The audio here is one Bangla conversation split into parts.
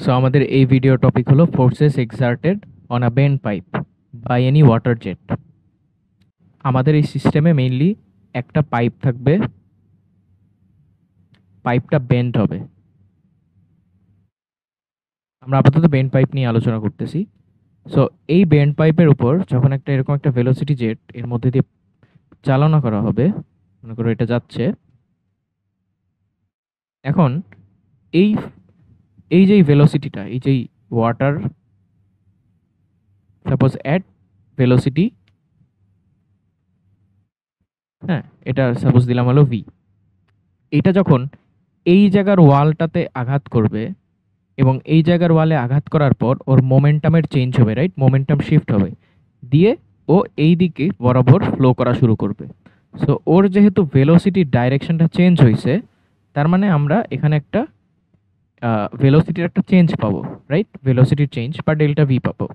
সো আমাদের এই ভিডিও টপিক হলো forces exerted on a bend pipe by any water jet. আমাদের এই সিস্টেমে মেইনলি একটা পাইপ থাকবে, পাইপটা বেন্ড হবে। আমরা আপাতত বেন্ড পাইপ নিয়ে আলোচনা করতেছি। সো এই বেন্ড পাইপের উপর যখন একটা এরকম একটা ভেলোসিটি জেট এর মধ্যে দিয়ে চালনা করা হবে, মনে করো এটা যাচ্ছে, এখন এই এই যে ভেলোসিটিটা, এই যে ওয়াটার সাপোজ অ্যাট ভেলোসিটি, হ্যাঁ, এটা সাপোজ দিলাম হলো ভি। এটা যখন এই জায়গার ওয়ালটাতে আঘাত করবে এবং এই জায়গার ওয়ালে আঘাত করার পর ওর মোমেন্টামের চেঞ্জ হবে, রাইট? মোমেন্টাম শিফট হবে, দিয়ে ও এই দিকে বরাবর ফ্লো করা শুরু করবে। সো ওর যেহেতু ভেলোসিটির ডাইরেকশনটা চেঞ্জ হয়েছে, তার মানে আমরা এখানে একটা ভেলোসিটির একটা চেঞ্জ পাবো, রাইট? ভেলোসিটির চেঞ্জ বা ডেল্টা ভি পাবো।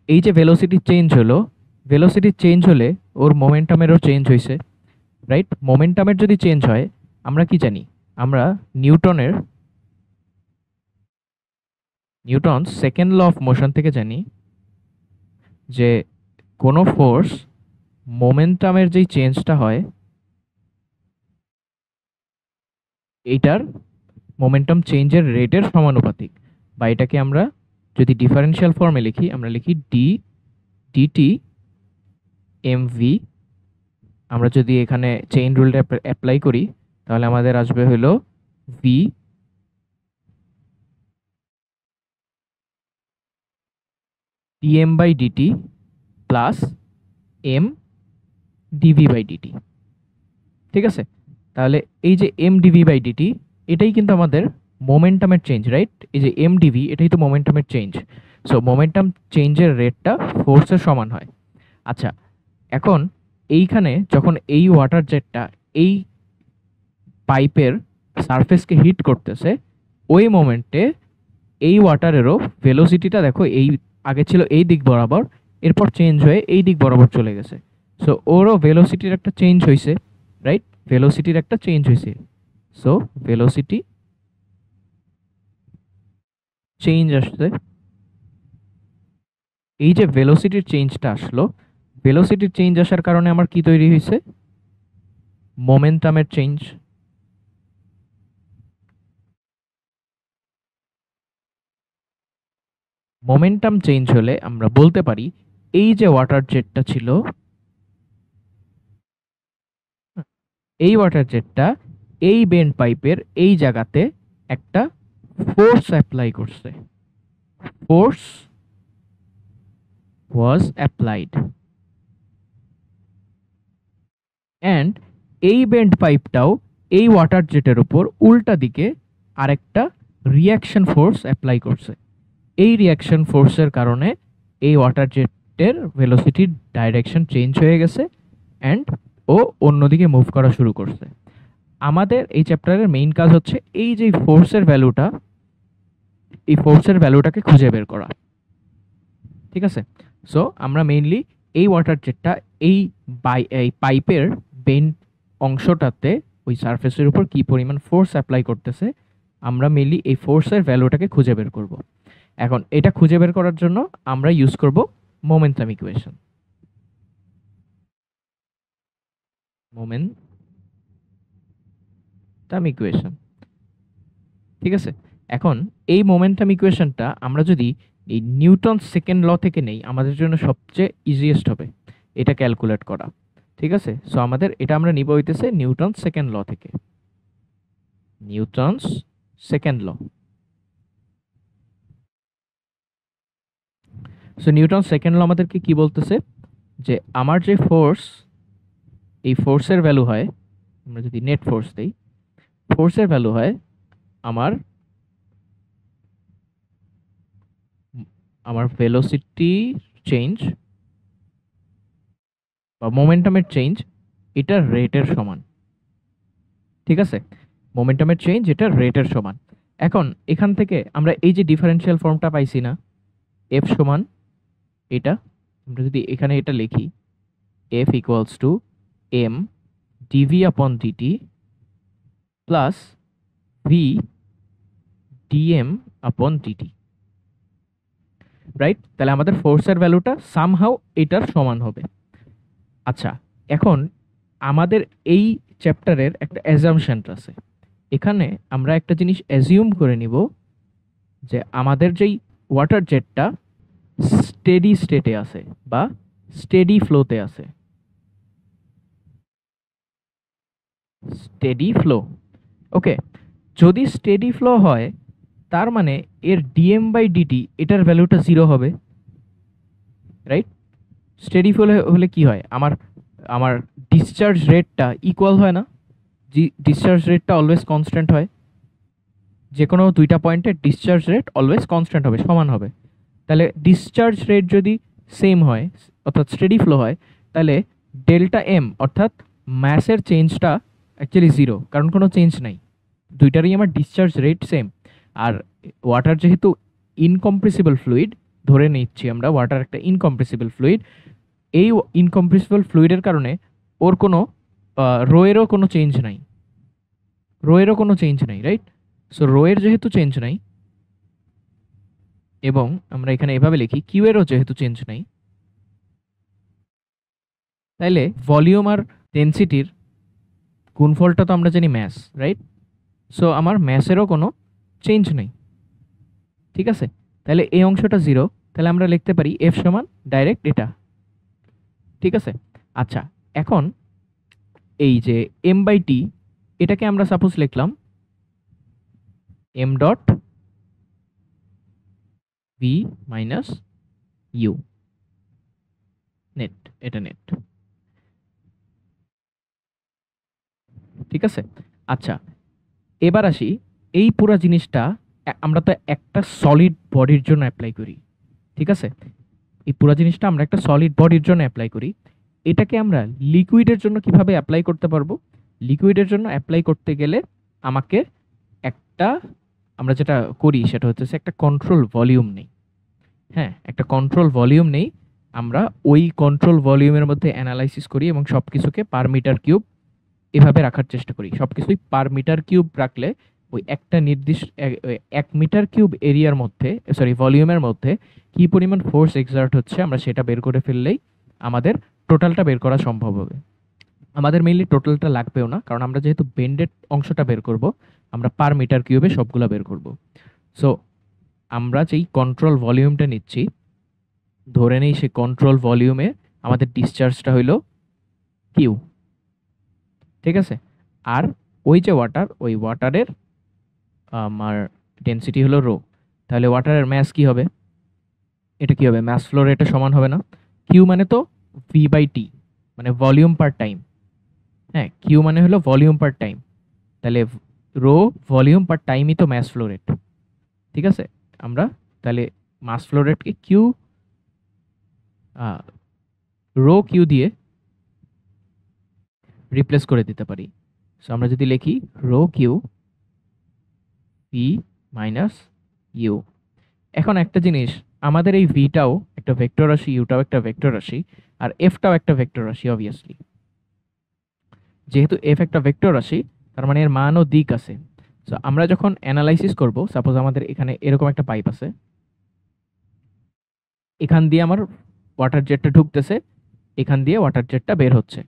এই যে ভেলোসিটি চেঞ্জ হলো, ভেলোসিটি চেঞ্জ হলে ওর মোমেন্টামেরও চেঞ্জ হয়েছে, রাইট? মোমেন্টামের যদি চেঞ্জ হয়, আমরা কি জানি? আমরা Newton second law of motion থেকে জানি যে কোনো ফোর্স মোমেন্টামের যেই চেঞ্জটা হয়, এইটার মোমেন্টাম চেঞ্জের রেটের সমানুপাতিক, বা এটাকে আমরা যদি ডিফারেন্সিয়াল ফর্মে লিখি, আমরা লিখি ডি ডিটি এম ভি। আমরা যদি এখানে চেইন রুলটা অ্যাপ্লাই করি, তাহলে আমাদের আসবে হলো V dm by dt plus M dv by dt. ঠিক আছে? তাহলে এই যে এম ডিভি বাই ডিটি, এটাই কিন্তু আমাদের মোমেন্টামের চেঞ্জ, রাইট? এই যে এম ডিভি, এটাই তো মোমেন্টামের চেঞ্জ। সো মোমেন্টাম চেঞ্জের রেটটা ফোর্সের সমান হয়। আচ্ছা, এখন এইখানে যখন এই ওয়াটার জেটটা এই পাইপের সারফেসকে হিট করতেছে, ওই মোমেন্টে এই ওয়াটারেরও ভেলোসিটিটা দেখো, এই আগে ছিল এই দিক বরাবর, এরপর চেঞ্জ হয়ে এই দিক বরাবর চলে গেছে। সো ওরও ভেলোসিটির একটা চেঞ্জ হয়েছে, রাইট? ভেলোসিটির একটা চেঞ্জ হয়েছে। সো ভেলোসিটি চেঞ্জ আসছে। এই যে ভেলোসিটির চেঞ্জটা আসলো, ভেলোসিটির চেঞ্জ আসার কারণে আমার কি তৈরি হয়েছে? মোমেন্টামের চেঞ্জ। মোমেন্টাম চেঞ্জ হলে আমরা বলতে পারি এই যে ওয়াটার জেটটা ছিল, এই ওয়াটার জেটটা এই বেন্ড পাইপের এই জায়গাতে একটা ফোর্স অ্যাপ্লাই করছে। ফোর্স ওয়াজ অ্যাপ্লাইড, অ্যান্ড এই বেন্ড পাইপটাও এই ওয়াটার জেটের উপর উল্টা দিকে আরেকটা রিয়াকশন ফোর্স অ্যাপ্লাই করছে। এই রিয়াকশন ফোর্সের কারণে এই ওয়াটার জেটের ভেলোসিটির ডাইরেকশন চেঞ্জ হয়ে গেছে, অ্যান্ড ও অন্যদিকে মুভ করা শুরু করছে। আমাদের এই চ্যাপ্টারের মেইন কাজ হচ্ছে এই যে ফোর্সের ভ্যালুটা, এই ফোর্সের ভ্যালুটাকে খুঁজে বের করা। ঠিক আছে? সো আমরা মেইনলি এই ওয়াটার জেটটা এই পাইপের বেন্ড অংশটাতে ওই সারফেসের উপর কি পরিমাণ ফোর্স অ্যাপ্লাই করতেছে, আমরা মেইনলি এই ফোর্সের ভ্যালুটাকে খুঁজে বের করব। এখন এটা খুঁজে বের করার জন্য আমরা ইউজ করব মোমেন্টাম ইকুয়েশন। মোমেন্টাম ইকুয়েশন, ঠিক আছে? এখন এই মোমেন্টাম ইকুয়েশনটা আমরা যদি এই নিউটন সেকেন্ড ল থেকে নেই, আমাদের জন্য সবচেয়ে ইজিয়েস্ট হবে এটা ক্যালকুলেট করা। ঠিক আছে? সো আমাদের এটা আমরা নিব হইতেছে নিউটন সেকেন্ড ল থেকে। Newton's second law. So Newton second law আমাদেরকে কি বলতেছে? যে আমার যে ফোর্স, এই ফোর্সের ভ্যালু হয়, আমরা যদি নেট ফোর্স দেই, ফোর্সের ভ্যালু হয় আমার আমার ভেলোসিটি চেঞ্জ বা মোমেন্টামের চেঞ্জ, এটা রেটের সমান। ঠিক আছে? মোমেন্টামের চেঞ্জ এটা রেটের সমান। এখন এখান থেকে আমরা এই যে ডিফারেন্সিয়াল ফর্মটা পাইছি না, এফ সমান এটা, আমরা যদি এখানে এটা লিখি, F equals to M dv upon dt plus V dm upon dt, right? তাহলে আমাদের ফোর্সের ভ্যালুটা সামহাউ এটার সমান হবে। আচ্ছা, এখন আমাদের এই চ্যাপ্টারের একটা অ্যাজাম্পশন আছে। এখানে আমরা একটা জিনিস অ্যাজিউম করে নিব যে আমাদের যেই ওয়াটার জেটটা স্টেডি স্টেটে আছে বা স্টেডি ফ্লোতে আছে। স্টেডি ফ্লো, ওকে। যদি স্টেডি ফ্লো হয় তার মানে এর ডিএম বাই ডিটি এটার ভ্যালুটা 0 হবে, রাইট? স্টেডি ফ্লো হলে কি হয়, আমার আমার ডিসচার্জ রেটটা ইকুয়াল হয় না, ডিসচার্জ রেটটা অলওয়েজ কনস্ট্যান্ট হয়। যে কোনো দুইটা পয়েন্টের ডিসচার্জ রেট অলওয়েজ কনস্ট্যান্ট হবে, সমান হবে। তাহলে ডিসচার্জ রেট যদি সেম হয় অর্থাৎ স্টেডি ফ্লো হয়, তাহলে ডেল্টা এম অর্থাৎ ম্যাসের চেঞ্জটা অ্যাকচুয়ালি 0, কারণ কোনো চেঞ্জ নাই, দুইটারই আমার ডিসচার্জ রেট সেম। আর ওয়াটার যেহেতু ইনকম্প্রেসিবল ফ্লুইড, ধরে নিচ্ছি আমরা ওয়াটার একটা ইনকম্প্রেসিবল ফ্লুইড, এই ইনকম্প্রেসিবল ফ্লুইডের কারণে ওর কোনো রোয়েরও কোনো চেঞ্জ নাই, রাইট? সো রোয়ের যেহেতু চেঞ্জ নাই, এবং আমরা এখানে এভাবে লিখি কিউ এরও যেহেতু চেঞ্জ নাই, তাইলে ভলিউম আর ডেনসিটির গুণফলটা তো আমরা জানি ম্যাস, রাইট? সো আমার ম্যাসেরও কোনো চেঞ্জ নেই, ঠিক আছে? তাহলে এই অংশটা 0, তাহলে আমরা লিখতে পারি এফ সমান ডাইরেক্ট এটা, ঠিক আছে? আচ্ছা, এখন এই যে এম বাই টি, এটাকে আমরা সাপোজ লিখলাম M dot V minus U net, এটা নেট, ঠিক আছে? আচ্ছা, এবার আসি, এই পুরো জিনিসটা আমরা তো একটা সলিড বডির জন্য অ্যাপ্লাই করি, ঠিক আছে? এই পুরো জিনিসটা আমরা একটা সলিড বডির জন্য অ্যাপ্লাই করি, এটাকে আমরা লিকুইডের জন্য কিভাবে অ্যাপ্লাই করতে পারবো? লিকুইডের জন্য অ্যাপ্লাই করতে গেলে আমাকে একটা, আমরা যেটা করি সেটা হচ্ছে একটা কন্ট্রোল ভলিউম নেই, হ্যাঁ, একটা কন্ট্রোল ভলিউম নেই, আমরা ওই কন্ট্রোল ভলিউমের মধ্যে অ্যানালাইসিস করি এবং সব কিছুকে পার মিটার কিউব এভাবে রাখার চেষ্টা করি। সব কিছুই পার মিটার কিউব রাখলে ওই একটা নির্দিষ্ট 1 মিটার কিউব এরিয়ার মধ্যে, সরি ভলিউমের মধ্যে কি পরিমাণ ফোর্স এক্সার্ট হচ্ছে আমরা সেটা বের করে ফেললেই আমাদের টোটালটা বের করা সম্ভব হবে। আমাদের মেইনলি টোটালটা লাগবেও না, কারণ আমরা যেহেতু বেন্ডেড অংশটা বের করব, আমরা পার মিটার কিউবে সবগুলো বের করব। সো আমরা যেই কন্ট্রোল ভলিউমটা নিচ্ছি, ধরে নেই সেই কন্ট্রোল ভলিউমে আমাদের ডিসচার্জটা হইল কিউ, ঠিক আছে? আর ওই যে ওয়াটার, ওই ওয়াটারের আমার ডেনসিটি হলো রো, তাহলে ওয়াটারের ম্যাস কি হবে? এটা কি হবে? ম্যাস ফ্লো রেটের সমান হবে না? কিউ মানে তো ভি বাই টি, মানে ভলিউম পার টাইম, হ্যাঁ, কিউ মানে হলো ভলিউম পার টাইম, তাহলে রো ভলিউম পার টাইমই তো ম্যাস ফ্লো রেট, ঠিক আছে? আমরা তাহলে মাস ফ্লো রেটকে কিউ, রো কিউ দিয়ে রিপ্লেস করে দিতে পারি। সো আমরা যদি লিখি rho Q V minus U, এখন একটা জিনিস, আমাদের এই ভিটাও একটা ভেক্টর রাশি, ইউটাও একটা ভেক্টর রাশি, আর এফটাও একটা ভেক্টর রাশি অবভিয়াসলি। যেহেতু এফ একটা ভেক্টর রাশি, তার মানে এর মান ও দিক আছে। সো আমরা যখন অ্যানালাইসিস করব, সাপোজ আমাদের এখানে এরকম একটা পাইপ আছে, এখান দিয়ে আমার ওয়াটার জেটটা ঢুকতেছে, এখান দিয়ে ওয়াটার জেটটা বের হচ্ছে।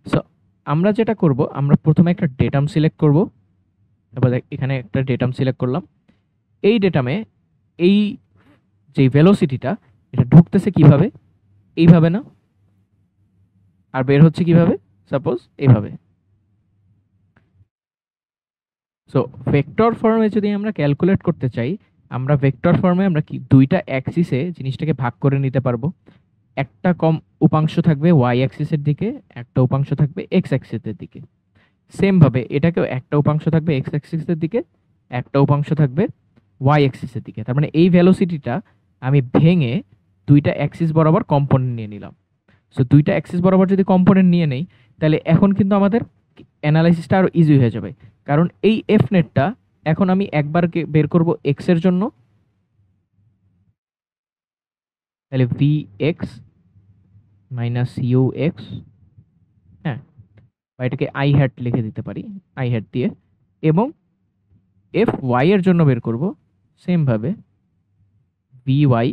সো আমরা যেটা করব, আমরা প্রথমে একটা ডেটাম সিলেক্ট করব, তারপর এখানে একটা ডেটাম সিলেক্ট করলাম। এই ডেটামে এই যে ভেলোসিটিটা, এটা ঢুকতেছে কিভাবে? এইভাবে না, আর বের হচ্ছে কিভাবে? সাপোজ এইভাবে। সো ভেক্টর ফর্মে যদি আমরা ক্যালকুলেট করতে চাই, আমরা ভেক্টর ফর্মে আমরা কি দুইটা অ্যাক্সিসে জিনিসটাকে ভাগ করে নিতে পারবো। একটা কম উপাংশ থাকবে ওয়াই অ্যাক্সিসের দিকে, একটা উপাংশ থাকবে এক্স অ্যাক্সিসের দিকে। সেম ভাবে এটাকেও একটা উপাংশ থাকবে এক্স অ্যাক্সিসের দিকে, একটা উপাংশ থাকবে ওয়াই অ্যাক্সিসের দিকে। তার মানে এই ভেলোসিটিটা আমি ভেঙে দুইটা অ্যাক্সিস বরাবর কম্পোনেন্ট নিয়ে নিলাম। সো দুইটা অ্যাক্সিস বরাবর যদি কম্পোনেন্ট নিয়ে নেই, তাহলে এখন কিন্তু আমাদের অ্যানালাইসিসটা আরো ইজি হয়ে যাবে, কারণ এই এফ নেটটা এখন আমি একবার বের করব এক্স এর জন্য, তাহলে V X minus U X, হ্যাঁ, বা এটাকে আই হ্যাট লিখে দিতে পারি, আই হ্যাট দিয়ে, এবং এফ ওয়াই এর জন্য বের করব, সেমভাবে vy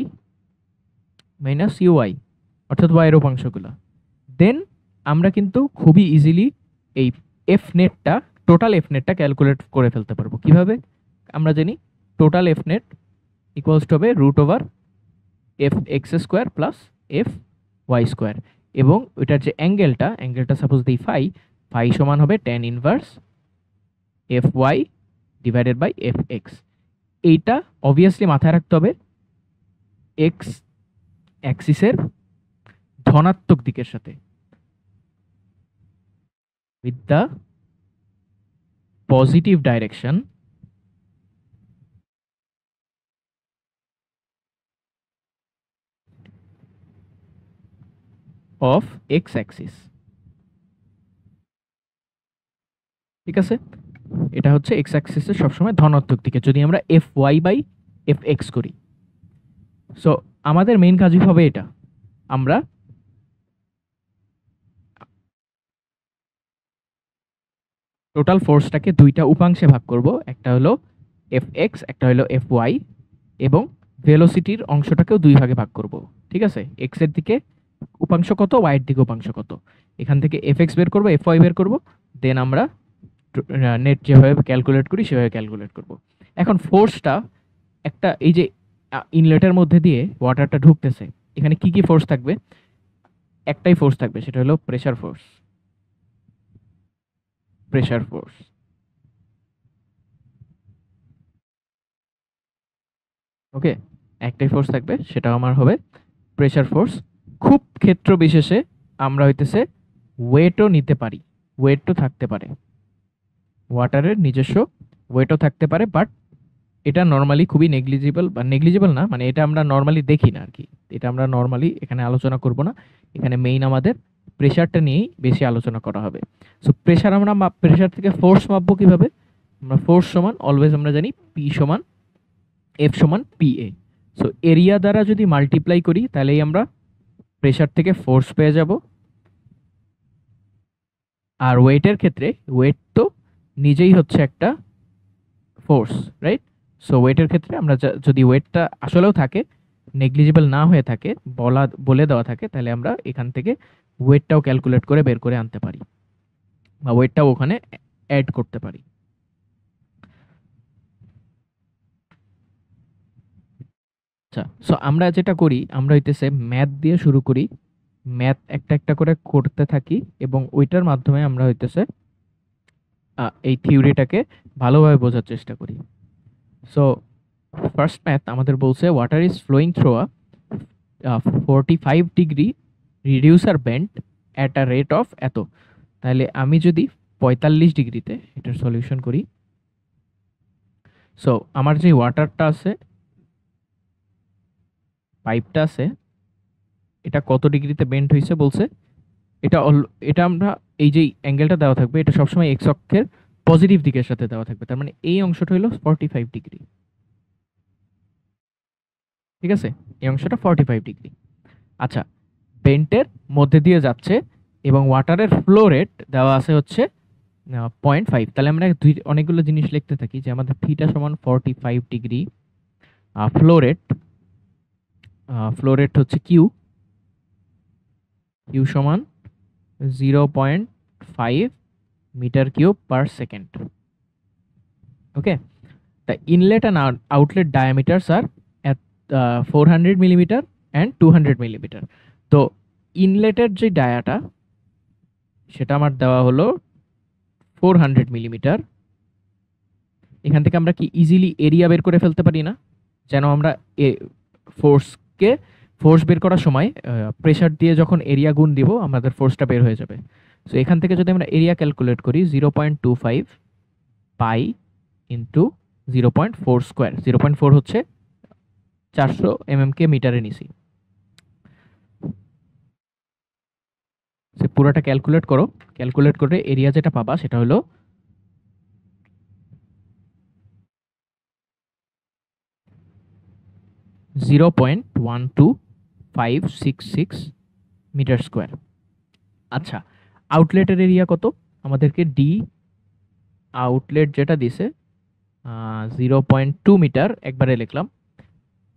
মাইনাস ইউআই অর্থাৎ y এর উপাংশগুলো। দেন আমরা কিন্তু খুবই ইজিলি এই এফ নেটটা টোটাল এফ নেটটা ক্যালকুলেট করে ফেলতে পারবো। কিভাবে? আমরা জানি total F net equals to হবে root over F x square plus F y square, এবং ওইটার যে অ্যাঙ্গেলটা সাপোজ দিই ফাই, ফাই সমান হবে tan inverse F y divided by F x. এইটা অবভিয়াসলি মাথায় রাখতে হবে এক্স অ্যাক্সিসের ধনাত্মক দিকের সাথে, with the positive direction of x axis। ঠিক আছে, এটা হচ্ছে x অ্যাক্সিসের সবসময় ধনাত্মক দিকে যদি আমরা fy বাই fx করি। সো আমাদের মেইন কাজই হবে এটা, আমরা টোটাল ফোর্সটাকে দুইটা উপাংশে ভাগ করব, একটা হলো fx একটা হলো fy, এবং ভেলোসিটির অংশটাকেও দুই ভাগে ভাগ করব। ঠিক আছে, x এর দিকে উপাংশ কত, y এর দিকে উপাংশ কত, এখান থেকে fx বের করব, fy বের করব, দেন আমরা নেট যেভাবে ক্যালকুলেট করি সেভাবে ক্যালকুলেট করব। এখন ফোর্সটা একটা, এই যে ইনলেটের মধ্যে দিয়ে ওয়াটারটা ঢুকতেছে, এখানে কি কি ফোর্স থাকবে? একটাই ফোর্স থাকবে, সেটা হলো প্রেসার ফোর্স। প্রেসার ফোর্স, ওকে, একটাই ফোর্স থাকবে, সেটা আমার হবে প্রেসার ফোর্স। খুব ক্ষেত্র বিশেষে আমরা হইতেছে ওয়েটও নিতে পারি, ওয়েটও থাকতে পারে, ওয়াটারের নিজস্ব ওয়েটও থাকতে পারে, বাট এটা নর্মালি খুবই নেগলিজিবল, বা নেগলিজিবল না, মানে এটা আমরা নর্মালি দেখি না আর কি, এটা আমরা নর্মালি এখানে আলোচনা করব না। এখানে মেইন আমাদের প্রেশারটা নিয়েই বেশি আলোচনা করা হবে। সো প্রেশার আমরা প্রেশার থেকে ফোর্স মাপবো কিভাবে? আমরা ফোর্স সমান অলওয়েজ আমরা জানি পি সমান এফ সমান পি এ। সো এরিয়া দ্বারা যদি মাল্টিপ্লাই করি তাহলেই আমরা প্রেশার থেকে ফোর্স পেয়ে যাব। আর ওয়েটের ক্ষেত্রে ওয়েট তো নিজেই হচ্ছে একটা ফোর্স, রাইট? সো ওয়েটের ক্ষেত্রে আমরা যদি ওয়েটটা আসলেও থাকে, নেগলিজিবল না হয়ে থাকে, বলে দেওয়া থাকে, তাহলে আমরা এখান থেকে ওয়েটটাও ক্যালকুলেট করে বের করে আনতে পারি, বা ওয়েটটাও ওখানে অ্যাড করতে পারি। আচ্ছা, সো আমরা যেটা করি, আমরা হইতেছে ম্যাথ দিয়ে শুরু করি, ম্যাথ একটা একটা করে করতে থাকি, এবং ওইটার মাধ্যমে আমরা হইতেছে এই থিওরিটাকে ভালোভাবে বোঝার চেষ্টা করি। সো ফার্স্ট ম্যাথ আমাদের বলছে water is flowing through a 45 degree reducer bend at a rate of এত। তাহলে আমি যদি 45 ডিগ্রিতে এটার সলিউশন করি, সো আমার যে ওয়াটারটা আছে, পাইপটা আছে, এটা কত ডিগ্রিতে বেন্ড হয়েছে বলছে, এটা আমরা এই যে অ্যাঙ্গেলটা দেওয়া থাকবে, এটা সবসময় এক্স অক্ষের পজিটিভ দিকের সাথে দেওয়া থাকবে, তার মানে এই অংশটা হলো 45 ডিগ্রি। ঠিক আছে, এই অংশটা 45 ডিগ্রি। আচ্ছা, বেন্টের মধ্যে দিয়ে যাচ্ছে এবং ওয়াটারের ফ্লো রেট দেওয়া আছে হচ্ছে 0.5। তাহলে আমরা অনেকগুলো জিনিস লিখতে থাকি, যে আমাদের থিটা সমান 45 ডিগ্রি, ফ্লো রেট হচ্ছে কিউ সমান 0.5 metre cube per second. Okay, the inlet and outlet diameters are at 400 millimeter and 200 millimeter। তো ইনলেটের যে ডায়াটা, সেটা আমার দেওয়া হলো 400 মিলিমিটার। এখান থেকে আমরা কি ইজিলি এরিয়া বের করে ফেলতে পারি না? যেন আমরা ফোর্স বের করার সময় প্রেসার দিয়ে যখন এরিয়া গুণ দিব, আমাদের ফোর্সটা বের হয়ে যাবে। সো এখান থেকে যদি আমরা এরিয়া ক্যালকুলেট করি, 0.25 পাই ইন্টু 0.4 স্কোয়ার, 0.4 হচ্ছে 400 mm কে মিটারে নিছি। সে পুরোটা ক্যালকুলেট করো, ক্যালকুলেট করে এরিয়া যেটা পাবা সেটা হলো 0.12566 মিটার স্কোয়ার। আচ্ছা, আউটলেটের এরিয়া কত? আমাদেরকে ডি আউটলেট যেটা দিছে 0.2 মিটার একবারে লিখলাম।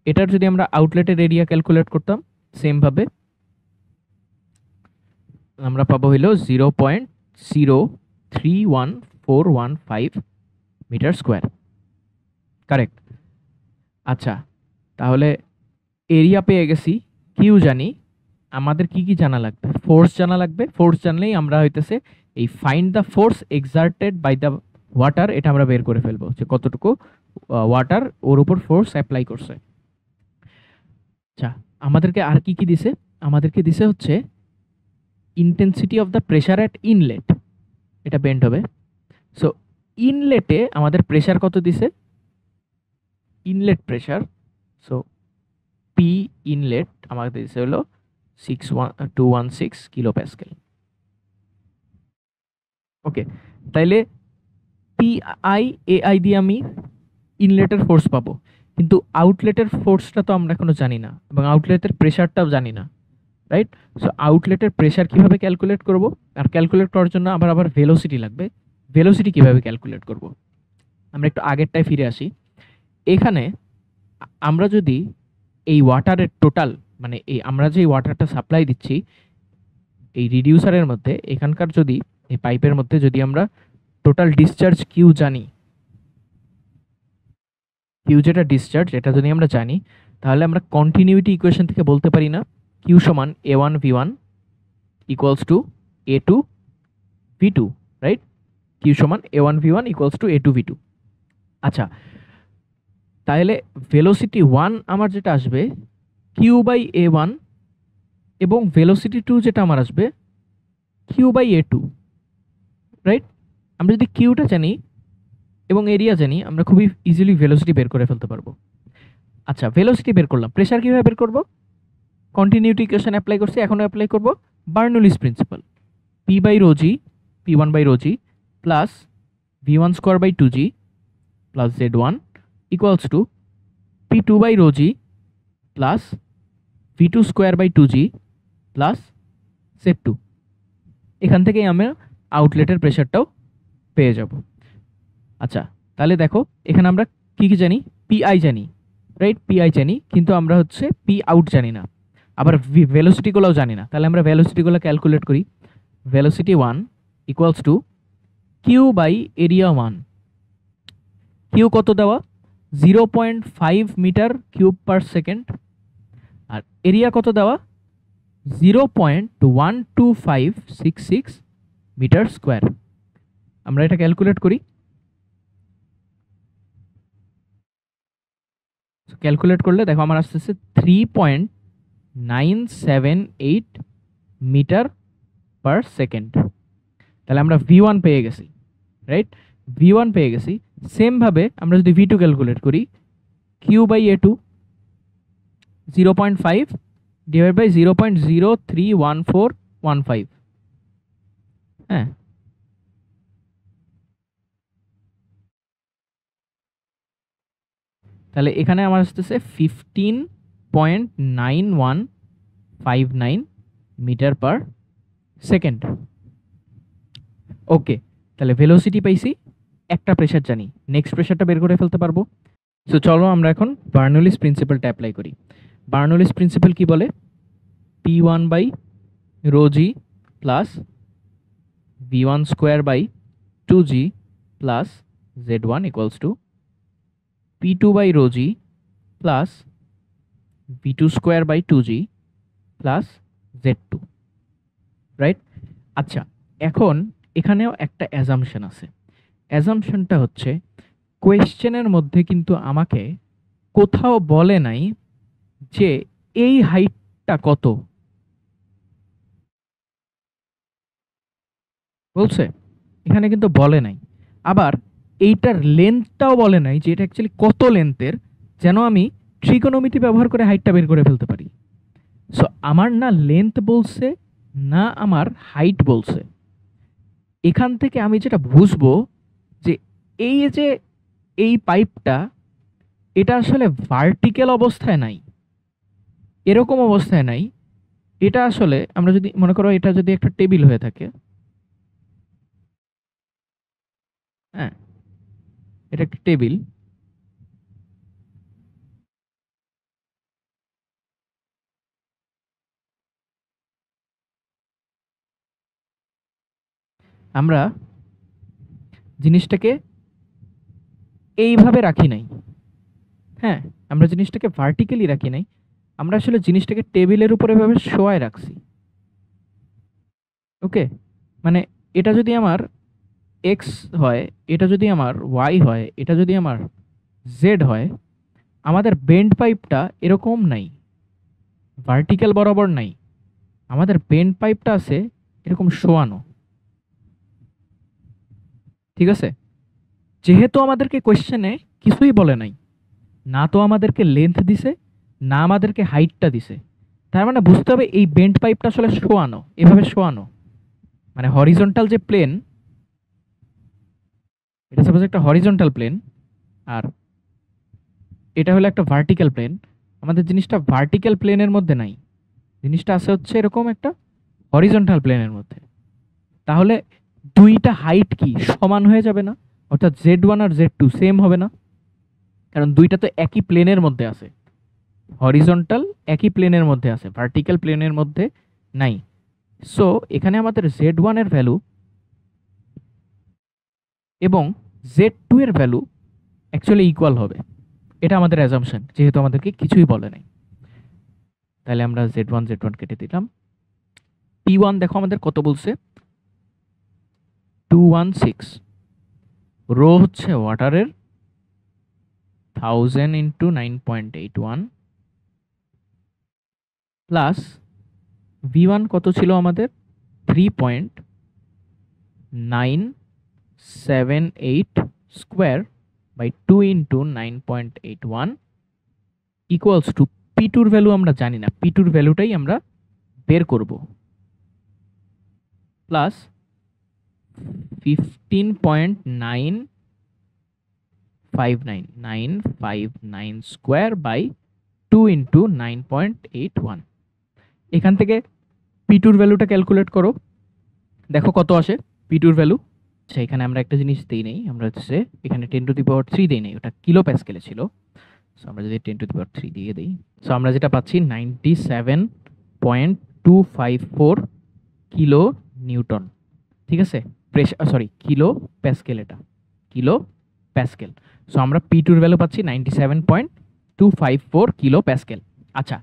এটার যদি আমরা আউটলেটের এরিয়া ক্যালকুলেট করতাম সেমভাবে আমরা পাবো হইল 0.031415 মিটার স্কোয়ার। কারেক্ট। আচ্ছা, তাহলে এরিয়া পেয়ে গেছি, কিউ জানি, আমাদের কি কি জানা লাগবে? ফোর্স জানা লাগবে। ফোর্স জানলেই আমরা হইতেছে এই find the force exerted by the water, এটা আমরা বের করে ফেলবো যে কতটুকু ওয়াটার ওর উপর ফোর্স অ্যাপ্লাই করছে। আচ্ছা, আমাদেরকে আর কি কি দিছে? আমাদেরকে দিছে হচ্ছে intensity of the pressure at inlet, এটা বেন্ড হবে। সো ইনলেটে আমাদের প্রেশার কত দিছে? Inlet pressure, so P inlet আমাদের দিছে হলো 216 কিলো প্যাসকেল। ওকে, তাইলে পি আই এ আই দিয়ে আমি ইনলেটের ফোর্স পাবো, কিন্তু আউটলেটের ফোর্সটা তো আমরা এখনো জানি না, এবং আউটলেটের প্রেশারটাও জানি না, রাইট? সো আউটলেটের প্রেশার কিভাবে ক্যালকুলেট করব? আর ক্যালকুলেট করার জন্য আবার ভেলোসিটি লাগবে। ভেলোসিটি কিভাবে ক্যালকুলেট করব? আমরা একটু আগেরটায় ফিরে আসি। এখানে আমরা যদি এই ওয়াটারের টোটাল, মানে এই আমরা যে ওয়াটারটা সাপ্লাই দিচ্ছি এই রিডিউসারের মধ্যে, এখানকার যদি এই পাইপের মধ্যে যদি আমরা টোটাল ডিসচার্জ কিউ জানি, কিউ যেটা ডিসচার্জ এটা যদি আমরা জানি, তাহলে আমরা কন্টিনিউটি ইকুয়েশন থেকে বলতে পারি না কিউ সমান a1 v1 equals to a2 v2, right? Q সমান a1 v1 equals to a2 v2। আচ্ছা, তাহলে ভেলোসিটি 1 আমার যেটা আসবে কিউ বাই a1, এবং ভেলোসিটি 2 যেটা আমার আসবে কিউ বাই a2, রাইট? আমরা যদি কিউটা জানি এবং এরিয়া জানি, আমরা খুবই ইজিলি ভেলোসিটি বের করে ফেলতে পারবো। আচ্ছা, ভেলোসিটি বের করলাম, প্রেশার কিভাবে বের করব? কন্টিনিউটি ইকুয়েশন অ্যাপ্লাই করছি, এখনো অ্যাপ্লাই করব Bernoulli's principle. P by rho g, P one by rho G plus V one square by two G plus Z one equals to P two by rho G plus V two square by two G plus Z two. এখান থেকেই আমরা আউটলেটের প্রেশারটাও পেয়ে যাব। আচ্ছা, তাহলে দেখো এখানে আমরা কি কি জানি? পি আই জানি, রাইট? পি আই জানি, কিন্তু আমরা হচ্ছে পি আউট জানি না, আবার ভেলোসিটিগুলোও জানি না। তাহলে আমরা ভেলোসিটিগুলো ক্যালকুলেট করি। Velocity 1 equals to Q by area 1। Q কত দেওয়া? 0.5 মিটার কিউব পার সেকেন্ড। আর এরিয়া কত দেওয়া? 0.12566 মিটার স্কোয়ার। আমরা এটা ক্যালকুলেট করি। ক্যালকুলেট করলে দেখো আমার আসতেছে 3.978 মিটার পার সেকেন্ড। তাহলে আমরা V1 পেয়ে গেছি, রাইট? V1 পেয়ে গেছি। সেমভাবে আমরা যদি V2 ক্যালকুলেট করি, Q by A2 0.5 divide by 0.031415, হ্যাঁ, তাহলে এখানে আমার আসতেছে 15.9159 মিটার পার সেকেন্ড। ওকে, তাহলে ভেলোসিটি পাইছি, একটা প্রেশার জানি, নেক্সট প্রেশারটা বের করে ফেলতে পারবো। সো চলো আমরা এখন বার্নৌলিস প্রিন্সিপালটা অ্যাপ্লাই করি। বার্নৌলিস প্রিন্সিপাল কি বলে? P one by rho G plus V one square by two G plus Z one equals to P two by rho G plus V two square by two G plus Z two, right? আচ্ছা, এখন এখানেও একটা অ্যাজাম্পশন আছে। অ্যাজাম্পশনটা হচ্ছে কোয়েশ্চেনের মধ্যে কিন্তু আমাকে কোথাও বলে নাই যে এই হাইটটা কত, বলছে? এখানে কিন্তু বলে নাই। আবার এইটার লেন্থটাও বলে নাই যে এটা অ্যাকচুয়ালি কত লেন্থের, যেন আমি ট্রিগোনোমেট্রি ব্যবহার করে হাইটটা বের করে ফেলতে পারি। সো আমার না লেন্থ বলছে না আমার হাইট বলছে। এখান থেকে আমি যেটা বুঝবো যে এই যে এই পাইপটা এটা আসলে ভার্টিক্যাল অবস্থায় নাই, এরকম অবস্থায় নাই। এটা আসলে আমরা যদি মনে করো এটা যদি একটা টেবিল হয়ে থাকে, হ্যাঁ, এটা একটা টেবিল। আমরা জিনিসটাকে এইভাবে রাখি নাই, হ্যাঁ, আমরা জিনিসটাকে ভার্টিক্যালি রাখি নাই, আমরা আসলে জিনিসটাকে টেবিলের উপরে এভাবে শোয়ায় রাখছি। ওকে, মানে এটা যদি আমার এক্স হয়, এটা যদি আমার ওয়াই হয়, এটা যদি আমার জেড হয়, আমাদের বেন্ড পাইপটা এরকম নাই, ভার্টিক্যাল বরাবর নাই, আমাদের বেন্ড পাইপটা আছে এরকম শোয়ানো। ঠিক আছে, যেহেতু আমাদেরকে কোয়েশ্চেনে কিছুই বলে নাই, না তো আমাদেরকে লেন্থ দিছে, না আমাদেরকে হাইটটা দিছে, তার মানে বুঝতে হবে এই বেন্ড পাইপটা আসলে শোয়ানো, এভাবে শোয়ানো, মানে হরিজন্টাল যে প্লেন, এটা সাপোজ একটা হরিজন্টাল প্লেন, আর এটা হলো একটা ভার্টিক্যাল প্লেন। আমাদের জিনিসটা ভার্টিক্যাল প্লেনের মধ্যে নাই, জিনিসটা আছে হচ্ছে এরকম একটা হরিজন্টাল প্লেনের মধ্যে। তাহলে দুইটা হাইট কি সমান হয়ে যাবে না? অর্থাৎ Z1 আর Z2 সেম হবে না, কারণ দুইটা তো একই প্লেনের মধ্যে আছে, হরিজন্টাল একই প্লেনের মধ্যে আছে, ভার্টিক্যাল প্লেনের মধ্যে নাই। সো এখানে আমাদের Z1 এর ভ্যালু এবং Z2 এর ভ্যালু অ্যাকচুয়ালি ইকুয়াল হবে, এটা আমাদের অ্যাজাম্পশন, যেহেতু আমাদেরকে কিছুই বলে নাই। তাহলে আমরা Z1 কেটে দিলাম। P1 দেখো আমাদের কত বলছে, 216। রো হচ্ছে ওয়াটারের 1000 ইন্টু 9.81 প্লাস V1 কত ছিল আমাদের 3.978 square by 2 into 9.81 equals to P2 value আমরা জানি না, P2 ভ্যালুটাই আমরা বের করব, প্লাস 15.959 স্কোয়ার বাই 2 ইন্টু 9.81। এখান থেকে P2 ভ্যালুটা ক্যালকুলেট করো, দেখো কত আসে P2 ভ্যালু। আচ্ছা, এখানে আমরা একটা জিনিস দিই নেই, আমরা হচ্ছে এখানে 10⁻³ দিই নেই, ওটা কিলো প্যাসকেলে ছিল। সো আমরা যদি 10⁻³ দিয়ে দিই, সো আমরা যেটা পাচ্ছি 97.254 কিলো নিউটন। ঠিক আছে, প্রেশার, সরি কিলো প্যাসকেল, এটা কিলো প্যাসকেল। সো আমরা P2 ভ্যালু পাচ্ছি 97.254 কিলো প্যাসকেল। আচ্ছা,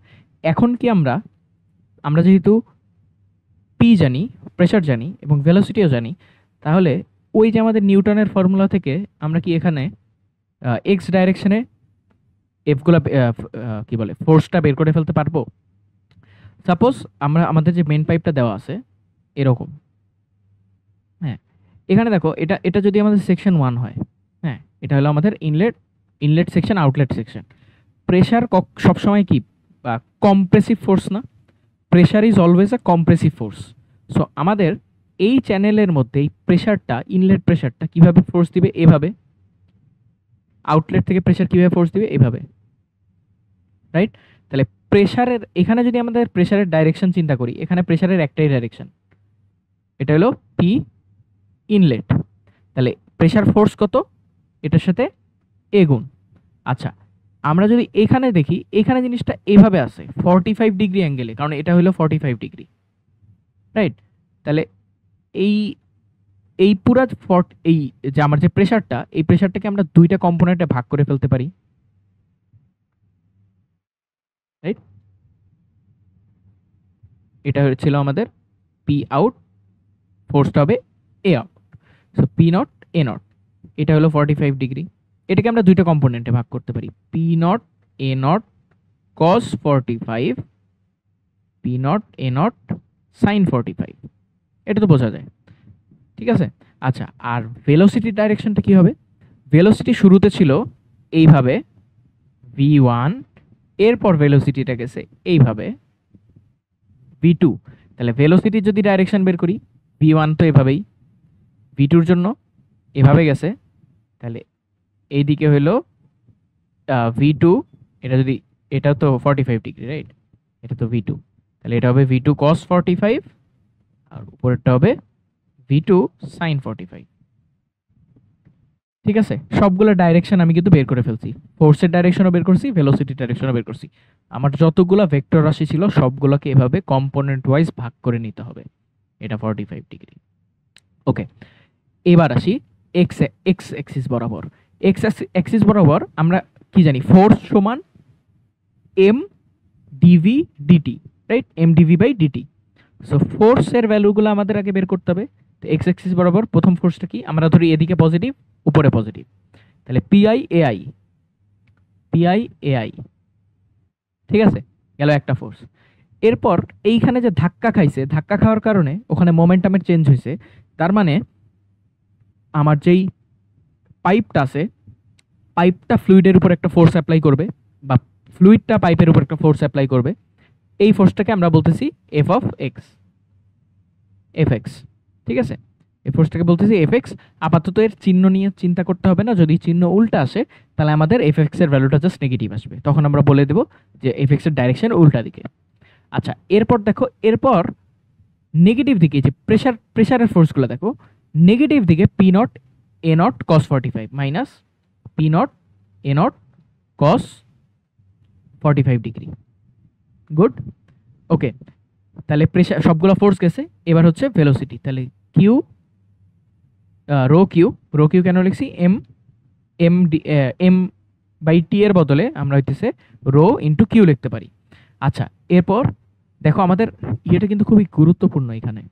এখন কি আমরা আমরা যেহেতু পি জানি, প্রেশার জানি এবং ভেলোসিটিও জানি, তাহলে ওই যে আমাদের নিউটনের ফর্মুলা থেকে আমরা কি এখানে এক্স ডাইরেকশনে এফগুলা কি বলে ফোর্সটা বের করে ফেলতে পারবো? সাপোজ আমরা আমাদের যে মেন পাইপটা দেওয়া আছে এরকম, হ্যাঁ, এখানে দেখো এটা এটা যদি আমাদের সেকশন 1 হয়, হ্যাঁ, এটা হলো আমাদের inlet section, outlet section. Pressure সবসময় কি কম্প্রেসিভ ফোর্স না, pressure is always a compressive force. So আমাদের এই চ্যানেলের মধ্যে এই প্রেশারটা, ইনলেট প্রেশারটা কিভাবে ফোর্স দিবে, এভাবে। আউটলেট থেকে প্রেশার কিভাবে ফোর্স দিবে, এভাবে, রাইট? তাহলে প্রেশারের এখানে যদি আমাদের প্রেশারের ডাইরেকশন চিন্তা করি, এখানে প্রেশারের একটাই ডাইরেকশন, এটা হলো পি ইনলেট। তাহলে প্রেশার ফোর্স কত, এটার সাথে এ গুণ। আচ্ছা, আমরা যদি এখানে দেখি, এখানে জিনিসটা এভাবে আছে 45 ডিগ্রি অ্যাঙ্গেলে, কারণ এটা হলো 45 ডিগ্রি, রাইট? তাহলে এই এই পুরা এই যে আমার যে প্রেশারটা, এই প্রেশারটাকে আমরা দুইটা কম্পোনেন্টে ভাগ করে ফেলতে পারি, রাইট? এটা ছিল আমাদের পি আউট, ফোর্সটা হবে A out. So P naught A naught, এটা হলো 45 ডিগ্রি, এটাকে আমরা দুইটা কম্পোনেন্টে ভাগ করতে পারি, P naught A naught cos 45, P naught A naught sine 45, এটা তো বোঝা যায়, ঠিক আছে? আচ্ছা, আর ভেলোসিটির ডাইরেকশনটা কি হবে? ভেলোসিটি শুরুতে ছিল এইভাবে v1, এরপর ভেলোসিটিটা গেছে এইভাবে v2। তাহলে ভেলোসিটির যদি ডাইরেকশন বের করি, v1 তো এভাবেই, v2 এর জন্য এভাবে গেছে, তাহলে এইদিকে হলো v2, এটা যদি, এটা তো 45 ডিগ্রি, রাইট? এটা তো v2, তাহলে এটা হবে v2 cos 45, আর উপরেরটা হবে v2 sin 45। ঠিক আছে, সবগুলো ডাইরেকশন আমি কিন্তু বের করে ফেলছি, ফোর্সের ডাইরেকশনও বের করছি, ভেলোসিটি ডাইরেকশনও বের করছি। আমার যতগুলো ভেক্টর রাশি ছিল সবগুলোকে এভাবে কম্পোনেন্ট ওয়াইজ ভাগ করে নিতে হবে। এটা 45 ডিগ্রি। ওকে, এবার আসি এক্স এক্স অ্যাক্সিস বরাবর। এক্স অ্যাক্সিস বরাবর আমরা কি জানি, ফোর্স সমান M dv dt, right, M dv by dt. So ফোর্সের ভ্যালুগুলো আমাদের আগে বের করতে হবে। তো এক্স অ্যাক্সিস বরাবর প্রথম ফোর্সটা কি, আমরা ধরি এদিকে পজিটিভ, উপরে পজিটিভ, তাহলে পিআই এআই, পিআই এআই, ঠিক আছে, গেল একটা ফোর্স। এরপর এইখানে যে ধাক্কা খাইছে, ধাক্কা খাওয়ার কারণে ওখানে মোমেন্টামের চেঞ্জ হয়েছে, তার মানে আমার যেই পাইপটা আছে, পাইপটা ফ্লুইডের উপর একটা ফোর্স অ্যাপ্লাই করবে, বা ফ্লুইডটা পাইপের উপর একটা ফোর্স অ্যাপ্লাই করবে। এই ফোর্সটাকে আমরা বলতেছি F of x, F x, ঠিক আছে, এই ফোর্সটাকে বলতেছি এফ এক্স। আপাতত এর চিহ্ন নিয়ে চিন্তা করতে হবে না, যদি চিহ্ন উল্টা আসে তাহলে আমাদের এফ এক্স এর ভ্যালুটা জাস্ট নেগেটিভ আসবে, তখন আমরা বলে দেবো যে এফ এক্স এর ডাইরেকশন উল্টা দিকে। আচ্ছা, এরপর দেখো, এরপর নেগেটিভ দিকে যে প্রেশারের ফোর্সগুলো দেখো, নেগেটিভ দিকে P naught A naught cos 45 minus P naught A naught cos 45 degree. Good, okay, তাহলে প্রেশার সবগুলো ফোর্স গেছে। এবার হচ্ছে ভেলোসিটি, তাহলে Q, rho Q, rho Q কেন লিখছি, M M D, M by T এর বদলে আমরা হইতেছে রো ইন্টু কিউ লিখতে পারি। আচ্ছা, এরপর দেখো আমাদের ইয়েটা কিন্তু খুবই গুরুত্বপূর্ণ, এখানে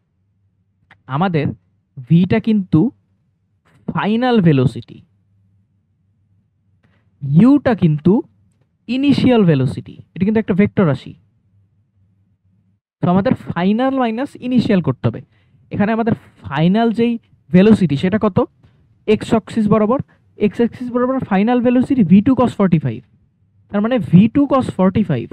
আমাদের ভিটা কিন্তু ফাইনাল ভেলোসিটি, ইউটা কিন্তু ইনিশিয়াল ভেলোসিটি, এটা কিন্তু একটা ভেক্টর রাশি। তো আমাদের ফাইনাল মাইনাস ইনিশিয়াল করতে হবে। এখানে আমাদের ফাইনাল যেই ভেলোসিটি সেটা কত, এক্স অ্যাক্সিস বরাবর, এক্স অ্যাক্সিস বরাবর final velocity V two cos 45, তার মানে ভি টু কস 45,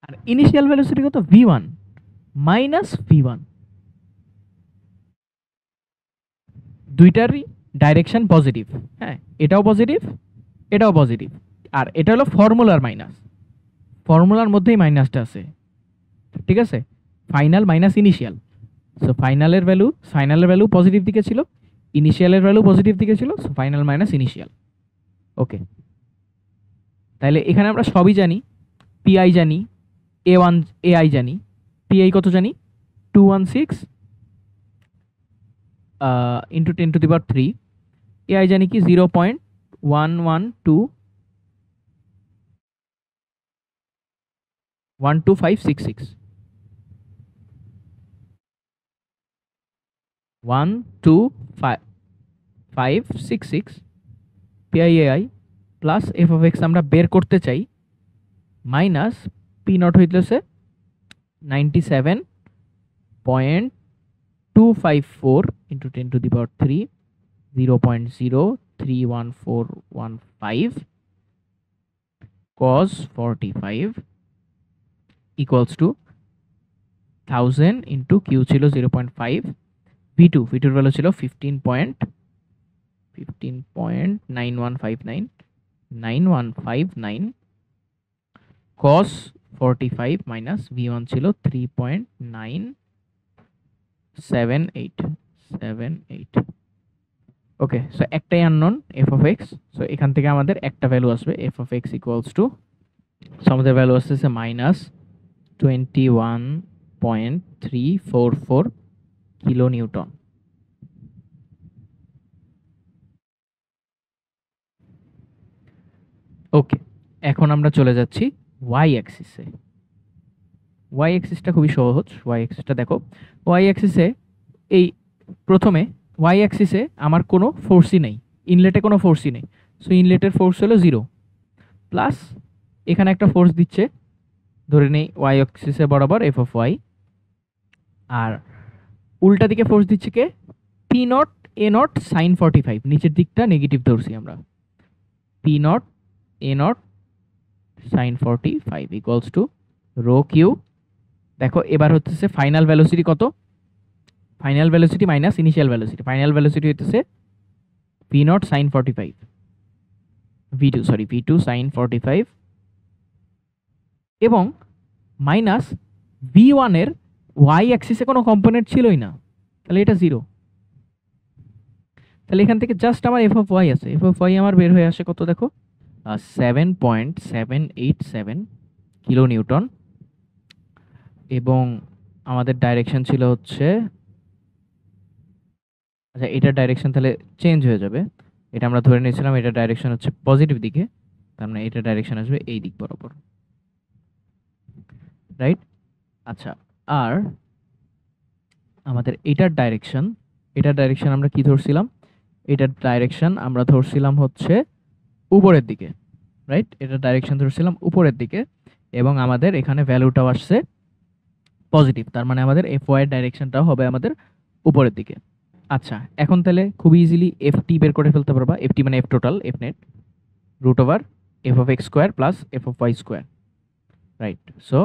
আর ইনিশিয়াল ভেলোসিটি কত, V one minus V one. দুইটারই ডাইরেকশন পজিটিভ, হ্যাঁ, এটাও পজিটিভ, এটাও পজিটিভ, আর এটা হলো ফর্মুলার মাইনাস, ফর্মুলার মধ্যেই মাইনাসটা আছে, ঠিক আছে, ফাইনাল মাইনাস ইনিশিয়াল। সো ফাইনালের ভ্যালু পজিটিভ দিকে ছিল, ইনিশিয়ালের ভ্যালু পজিটিভ দিকে ছিল, সো ফাইনাল মাইনাস ইনিশিয়াল। ওকে, তাহলে এখানে আমরা সবই জানি, পিআই জানি, এ ওয়ান এআই জানি, পিআই কত জানি, 216 ইন্টু 10⁻³ এআই জানি কি 0.112 12566 পিআইএআই প্লাস এফ অফ এক্স আমরা বের করতে চাই, মাইনাস পি নট হইতেছে 97.254 into 10⁻³ 0.03141 cos 45 equals to 1000 into Q ছিল 0.5, ভি2, ভিটুর ভ্যালু ছিল 15.9159 cos 45 মাইনাস ভি1 ছিল 3.97878। ওকে, সো একটাই unknown F of x, so এখান থেকে আমাদের একটা ভ্যালু আসবে F of x equals to, so আমাদের ভ্যালু আসতেছে মাইনাস 21.344 কিলো নিউটন। ওকে, এখন আমরা চলে যাচ্ছি ওয়াই অ্যাক্সিসে। ওয়াই অ্যাক্সিসটা খুবই সহজ। ওয়াই অ্যাক্সিসটা দেখো, ওয়াই অ্যাক্সিসে এই প্রথমে ওয়াই অ্যাক্সিসে আমার কোনো ফোর্সই নেই, ইনলেটে কোনো ফোর্সই নেই, সো ইনলেটের ফোর্স হলো 0, প্লাস এখানে একটা ফোর্স দিচ্ছে, ধরে নেই ওয়াই অ্যাক্সিসে বরাবর এফ অফ ওয়াই, আর উল্টা দিকে ফোর্স দিচ্ছে কে, P naught A naught sine 45, নিচের দিকটা নেগেটিভ ধরছি আমরা, P naught A naught sine 45 equals to rho Q. দেখো এবার হচ্ছে ফাইনাল ভেলোসিটি কত, final velocity minus initial velocity, final velocity হচ্ছে V naught sine 45, V two sine 45, এবং মাইনাস ভি ওয়ানের ওয়াই অ্যাক্সিসে কোনো কম্পোনেন্ট ছিলই না, তাহলে এটা 0, তাহলে এখান থেকে জাস্ট আমার এফ অফ ওয়াই আছে, এফ অফ ওয়াই আমার বের হয়ে আসে কত দেখো, 7.787 কিলো নিউটন, এবং আমাদের ডাইরেকশন ছিল হচ্ছে, আচ্ছা এটার ডাইরেকশন তাহলে চেঞ্জ হয়ে যাবে, এটা আমরা ধরে নিয়েছিলাম এটা ডাইরেকশন হচ্ছে পজিটিভ দিকে, তার মানে এটা ডাইরেকশন আসবে এই দিক বরাবর, রাইট। আচ্ছা, আর আমাদের এটার ডাইরেকশন আমরা কি ধরছিলাম, এটার ডাইরেকশন আমরা ধরছিলাম হচ্ছে উপরের দিকে, রাইট, এটার ডাইরেকশন ধরছিলাম উপরের দিকে, এবং আমাদের এখানে ভ্যালুটাও আসছে পজিটিভ, তার মানে আমাদের এফ ওয়াই এর ডাইরেকশনটাও হবে আমাদের উপরের দিকে। আচ্ছা, এখন তাহলে খুব ইজিলি এফ টি বের করে ফেলতে পারবা, এফ টি মানে F total, F net root over F of X square plus F of Y square, right. So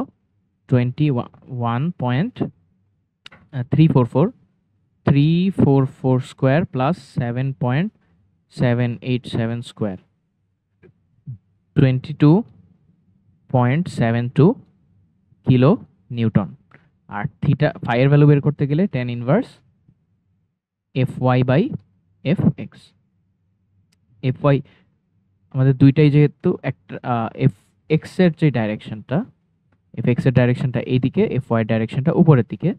21.344 square plus 7.787 square, 22.72 kilo newton. আর থিটা ফাই এর ভ্যালু বের করতে গেলে tan inverse F Y by F X. F Y আমাদের দুইটাই যেহেতু একটা, এফ এক্স এর যে ডাইরেকশনটা, এফ এক্স এর ডাইরেকশনটা এইদিকে, এফ ওয়াই এর ডাইরেকশনটা উপরের দিকে।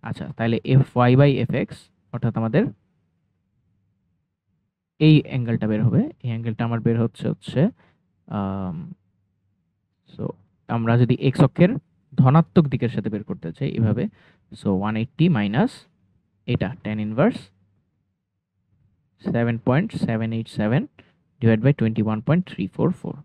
আচ্ছা, তাহলে F Y by F X অর্থাৎ আমাদের এই অ্যাঙ্গেলটা বের হবে, এই অ্যাঙ্গেলটা আমার বের হচ্ছে সো আমরা যদি এক্স অক্ষের ধনাত্মক দিকের সাথে বের করতে চাই এভাবে, সো 180 মাইনাস এটা tan inverse 7.787 divide by 21.344।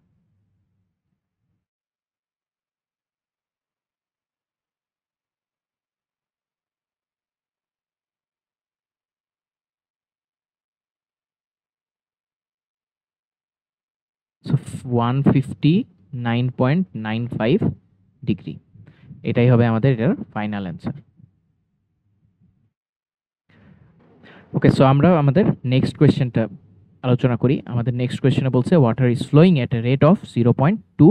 So 159.95 degree, এটাই হবে আমাদের এটার ফাইনাল অ্যান্সার। ওকে, সো আমরা আমাদের নেক্সট কোয়েশ্চেনটা আলোচনা করি। আমাদের নেক্সট কোয়েশ্চেনে বলছে water is flowing at a rate of 0.2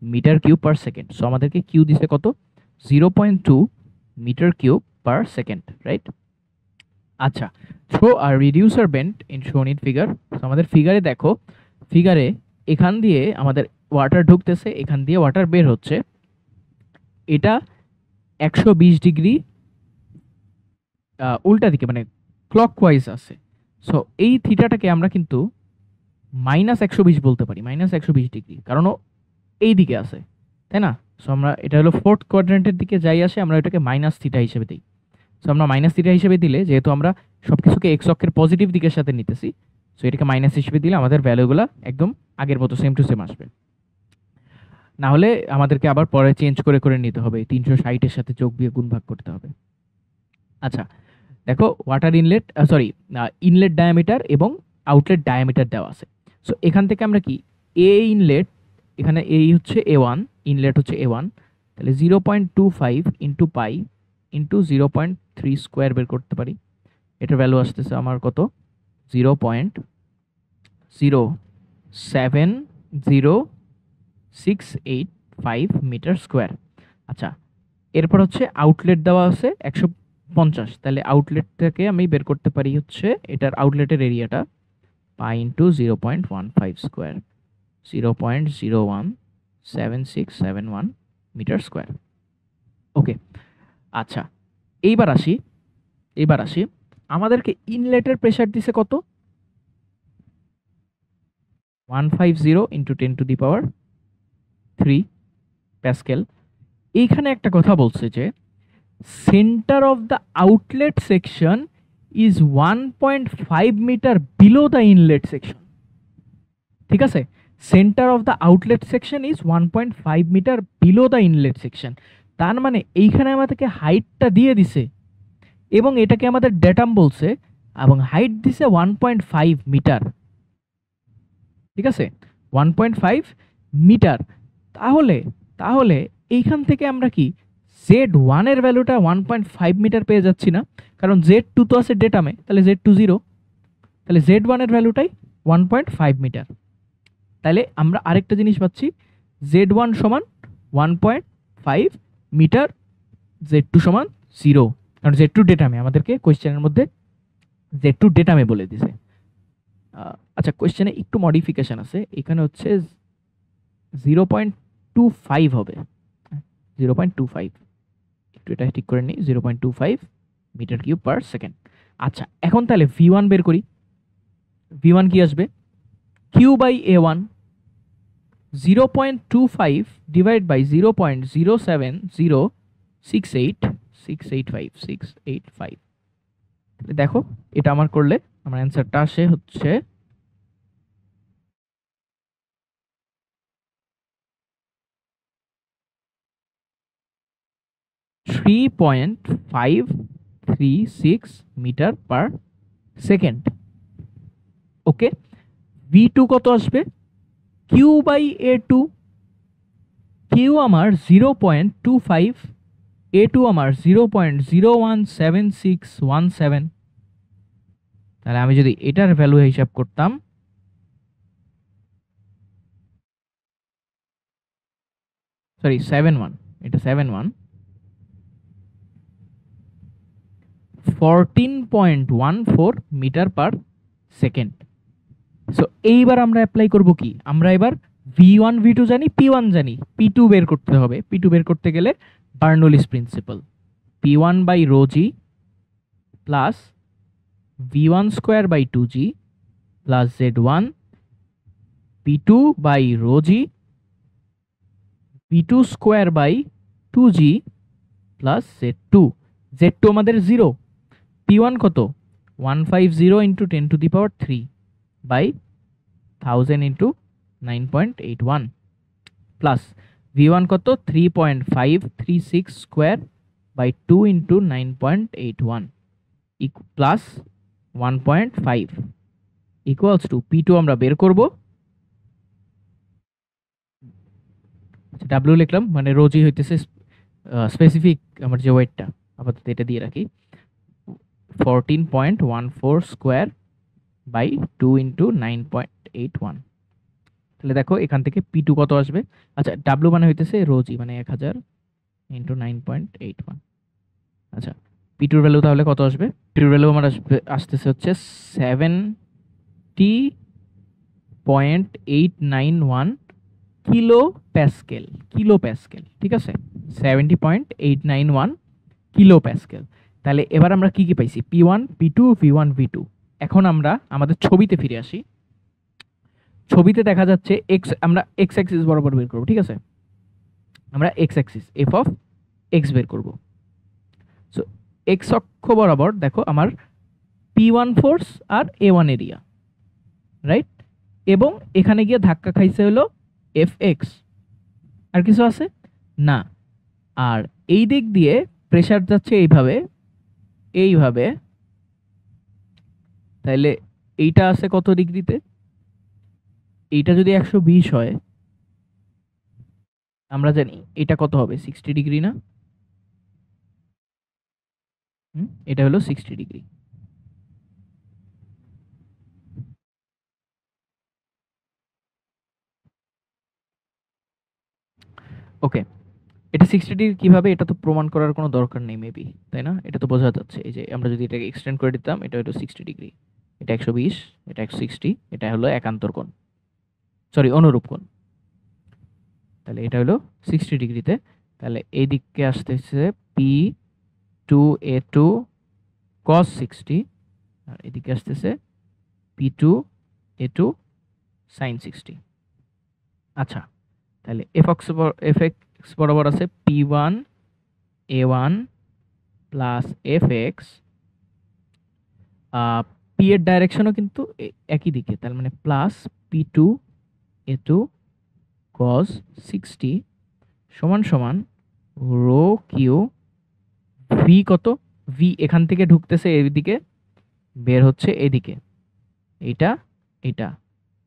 metre cube per second. So আমাদেরকে কিউ দিছে কত, 0.2 metre cube per second, right. আচ্ছা, through a reducer bend in shown in figure. So আমাদের ফিগারে দেখো, ফিগারে এখান দিয়ে আমাদের ওয়াটার ঢুকতেছে, এখান দিয়ে ওয়াটার বের হচ্ছে, এটা 120 ডিগ্রি উল্টা দিকে মানে ক্লকওয়াইজ আছে। সো এই থিটাটাকে আমরা কিন্তু -120 বলতে পারি, -120 ডিগ্রি, কারণ ও এই দিকে আছে, তাই না। সো আমরা এটা হলো ফোর্থ কোয়াড্রেন্টের দিকে যাই আসে, আমরা এটাকে মাইনাস থিটা হিসেবে দিই। সো আমরা মাইনাস থিটা হিসেবে দিলে, যেহেতু আমরা সবকিছুকে এক্স অক্ষের পজিটিভ দিকের সাথে নিতেছি, সো এটাকে মাইনাস হিসেবে দিলে আমাদের ভ্যালুগুলো একদম আগের মতো সেম টু সেম আসবে। না হলে আমাদেরকে আবার পরে চেঞ্জ করে করে নিতে হবে, 360-এর সাথে যোগ বিয়োগ গুণ ভাগ করতে হবে। আচ্ছা, দেখো ওয়াটার ইনলেট, ইনলেট ডায়ামিটার এবং আউটলেট ডায়ামিটার দেওয়া আছে। সো এখান থেকে আমরা কি এ ইনলেট, এখানে এই হচ্ছে A1, ইনলেট হচ্ছে A1, তাহলে 0.25 ইন্টু পাই ইন্টু 0.3 স্কোয়ার বের করতে পারি। এটার ভ্যালু আসতেছে আমার কত, 0.07065 মিটার স্কোয়ার। আচ্ছা, এরপর হচ্ছে আউটলেট দেওয়া আছে 150, তাহলে আউটলেট থেকে আমি বের করতে পারি হচ্ছে এটার আউটলেটের এরিয়াটা pi into 0.15 square, 0.017671 metre square. Okay, আচ্ছা এইবার আসি আমাদেরকে ইনলেটের প্রেশার দিছে কত, 150 ইন্টু 10⁻³ প্যাসকেল। এইখানে একটা কথা বলছে যে centre of the outlet section is 1.5 metre below the inlet section. ঠিক আছে, centre of the outlet section is 1.5 metre below the inlet section, তার মানে এইখানে আমাদেরকে হাইটটা দিয়ে দিছে এবং এটাকে আমাদের ডেটাম বলছে এবং হাইট দিছে 1.5 মিটার। ঠিক আছে, 1.5 মিটার। তাহলে এইখান থেকে আমরা কি Z1 এর ভ্যালুটা 1.5 মিটার পেয়ে যাচ্ছি না, কারণ Z2 তো আছে ডেটামে, তাহলে Z2 0, তাহলে Z1 এর ভ্যালুটাই 1.5 মিটার। তাহলে আমরা আরেকটা জিনিস পাচ্ছি, Z1 সমান 1.5 মিটার, Z2 সমান 0, কারণ Z2 ডেটামে, আমাদেরকে কোয়েশ্চেনের মধ্যে Z2 ডেটামে বলে দিছে। আচ্ছা, কোয়েশ্চেনে একটু মডিফিকেশন আছে, এখানে হচ্ছে 0.25 হবে, 0.25, একটু এটা ঠিক করে নিই, 0.25 মিটার কিউব পার সেকেন্ড। আচ্ছা, এখন তাহলে V1 বের করি। V1 কি আসবে? Q by A1, 0.25 divide by 0.07068685। দেখো এটা আমার করলে আমার অ্যান্সারটা আসে হচ্ছে 3.536 মিটার পার সেকেন্ড। ওকে, V2 কত আসবে? Q বাই A2, Q আমার 0.25, A2 আমার 0.017617। তাহলে আমি যদি এটার ভ্যালু হিসাব করতাম, সরি 71, এটা 71, 14.14 মিটার পার সেকেন্ড। সো এইবার আমরা অ্যাপ্লাই করব কি, আমরা এবার V1 V2 জানি, P1 জানি, P2 বের করতে হবে। P2 বের করতে গেলে Bernoulli's principle, P1 by rho G plus V1 square by 2G plus Z1, P2 by rho g P2 square by 2G plus Z2। Z2 আমাদের 0, P1 কত? 150 into 10 to the power 3 by 1000 into 9.81 plus V1 কত? 3.536 square by 2 into 9.81 plus 1.5 equals to P2 আমরা বের করব, ডাব্লিউ লিখলাম, মানে রোজি হইতেছে স্পেসিফিক আমার যে ওয়েটটা, আপাতত এটা দিয়ে রাখি, 14.14 স্কোয়ার বাই 2 ইন্টু 9.81। তাহলে দেখো এখান থেকে P2 কত আসবে? আচ্ছা, ডাব্লিউ মানে হইতেছে রোজি, মানে 1000 ইন্টু 9.81। আচ্ছা, P2 ভ্যালু তাহলে কত আসবে? P2 ভ্যালু আমার আসতেছে হচ্ছে 70.891 কিলো প্যাসকেল। কিলো প্যাসকেল, ঠিক আছে, 70.891 কিলো প্যাসকেল। তাহলে এবার আমরা কি কি পাইছি? P1 P2 V1 V2। এখন আমরা আমাদের ছবিতে ফিরে আসি। ছবিতে দেখা যাচ্ছে এক্স, আমরা এক্স অ্যাক্সিস বরাবর বের করব, ঠিক আছে, আমরা x Axis F of x বের করব। সো এক্স অক্ষ বরাবর দেখো আমার P1 ফোর্স আর A1 এরিয়া, রাইট, এবং এখানে গিয়ে ধাক্কা খাইছে হলো এফ এক্স। আর কিছু আছে না। আর এই দিক দিয়ে প্রেসার যাচ্ছে এইভাবে এইভাবে, তাহলে এইটা আছে কত ডিগ্রিতে? এইটা যদি 120 হয়, আমরা জানি এটা কত হবে? 60 ডিগ্রি না? এটা হলো 60 ডিগ্রি। ওকে, এটা 60 ডিগ্রি কিভাবে? এটা তো প্রমাণ করার কোনো দরকার নেই মেবি, তাই না? এটা তো বোঝা যাচ্ছে, এই যে আমরা যদি এটাকে এক্সটেন্ড করে দিতাম, এটা হলো 60 ডিগ্রি, এটা 120, এটা 160, এটা হলো একান্তর কোণ, সরি অনুরূপ কোণ। তাহলে এটা হলো 60 ডিগ্রিতে। তাহলে এই দিকে আসতেছে P2A2 cos 60, আর এদিকে আসতেছে P2A2 sin 60। আচ্ছা, তাহলে এফ এক্স বরাবর আছে P1A1 plus F x, P এর ডাইরেকশনও কিন্তু একই দিকে, তার মানে প্লাস P2A2 cos 60 সমান সমান রো কিউ, ভি কত? ভি এখান থেকে ঢুকতেছে এদিকে, বের হচ্ছে এদিকে, এটা এটা,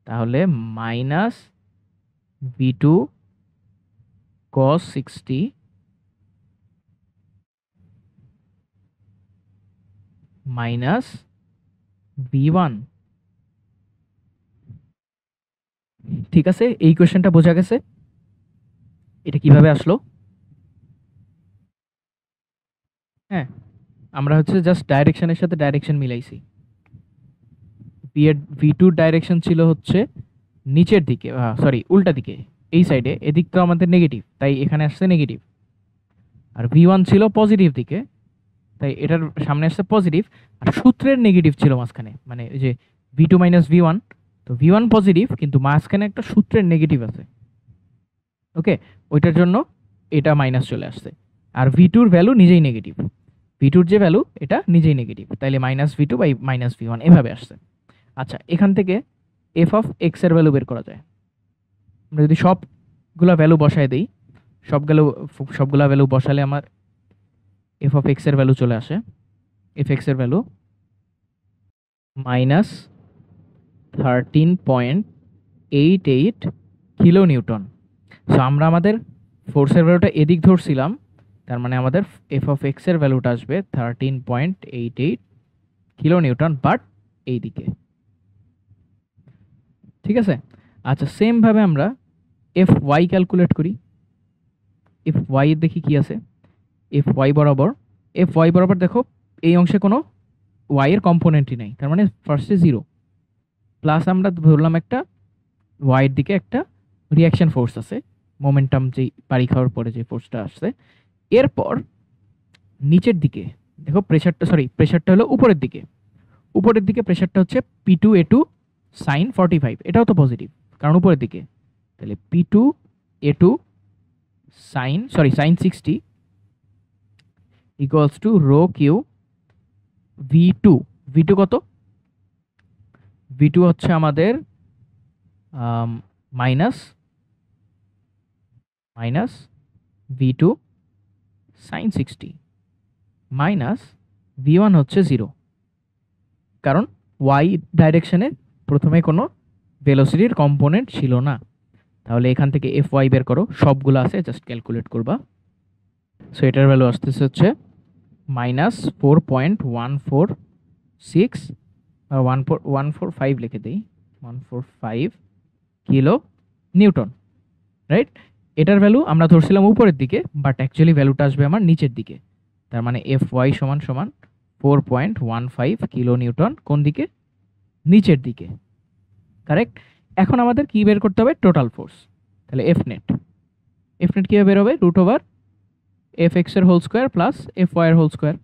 তাহলে minus V2 cos 60 minus V1। ঠিক আছে, এই কোশ্চেনটা বোঝা গেছে এটা কিভাবে আসলো? হ্যাঁ, আমরা হচ্ছে জাস্ট ডাইরেকশনের সাথে ডাইরেকশন মিলাইছি। ভি2 ডাইরেকশন ছিল হচ্ছে নিচের দিকে, সরি উল্টা দিকে, এই সাইডে, এদিক তো আমাদের নেগেটিভ, তাই এখানে আসছে নেগেটিভ। আর ভি1 ছিল পজিটিভ দিকে, তাই এটার সামনে আসছে পজিটিভ। আর সূত্রের নেগেটিভ ছিল মাঝখানে, মানে এই যে ভি2 মাইনাস ভি1, তো ভি1 পজিটিভ কিন্তু মাঝখানে একটা সূত্রের নেগেটিভ আছে, ওকে, ওইটার জন্য এটা মাইনাস চলে আসছে। আর ভি2 ভ্যালু নিজেই নেগেটিভ, ভি2 যে ভ্যালু এটা নিজেই নেগেটিভ, তাইলে মাইনাস ভি2 বাই মাইনাস ভি1 এভাবে আসছে। আচ্ছা, এখান থেকে এফ অফ এক্স এর ভ্যালু বের করা যায়। আমরা যদি সবগুলা ভ্যালু বসায় দিই, সবগুলা ভ্যালু বসালে আমার এফ অফ এক্স এর ভ্যালু চলে আসে, এফ এক্স এর value minus 13.88 kilo Newton. So আমরা আমাদের ফোর্সের ভ্যালুটা এদিক ধরছিলাম, তার মানে আমাদের এফ অফ এক্স এর ভ্যালুটা আসবে 13.88 কিলো নিউটন, বাট এই দিকে, ঠিক আছে। আচ্ছা, সেম ভাবে আমরা এফ ওয়াই ক্যালকুলেট করি। এফ ওয়াই দেখি কি আছে। এফ ওয়াই বরাবর দেখো এই অংশে কোনো ওয়াই এর কম্পোনেন্টই নেই, তার মানে ফার্স্টে জিরো, প্লাস আমরা ধরলাম একটা ওয়াই এর দিকে একটা রিয়াকশন ফোর্স আছে, মোমেন্টাম যেই বাড়ি খাওয়ার পরে যে ফোর্সটা আসছে। এরপর নিচের দিকে দেখো প্রেশারটা হলো উপরের দিকে প্রেশারটা হচ্ছে P2A2 সাইন 45, এটাও তো পজিটিভ কারণ উপরের দিকে, তাহলে P2A2 sine 60 equals to rho Q V2 কত? V2 হচ্ছে আমাদের minus V2 sign 60 minus V1 হচ্ছে 0, কারণ ওয়াই ডাইরেকশনে প্রথমে কোনো ভেলোসিটির কম্পোনেন্ট ছিল না। তাহলে এখান থেকে এফ ওয়াই বের করো, সবগুলো আছে, জাস্ট ক্যালকুলেট করবা। সো এটার ভ্যালু আসতেছে হচ্ছে মাইনাস 4.146 বা 145 লিখে দিই, 145 কিলো নিউটন, রাইট। এটার ভ্যালু আমরা ধরছিলাম উপরের দিকে, বাট অ্যাকচুয়ালি ভ্যালুটা আসবে আমার নিচের দিকে, তার মানে এফ ওয়াই সমান 4.15 কিলো নিউটন, কোন দিকে? নিচের দিকে, কারেক্ট। এখন আমাদের কি বের করতে হবে? Total force. তাহলে এফ নেট কীভাবে বের হবে? রুট ওভার এফ এক্স এর whole square plus F Y এর হোল স্কোয়ার।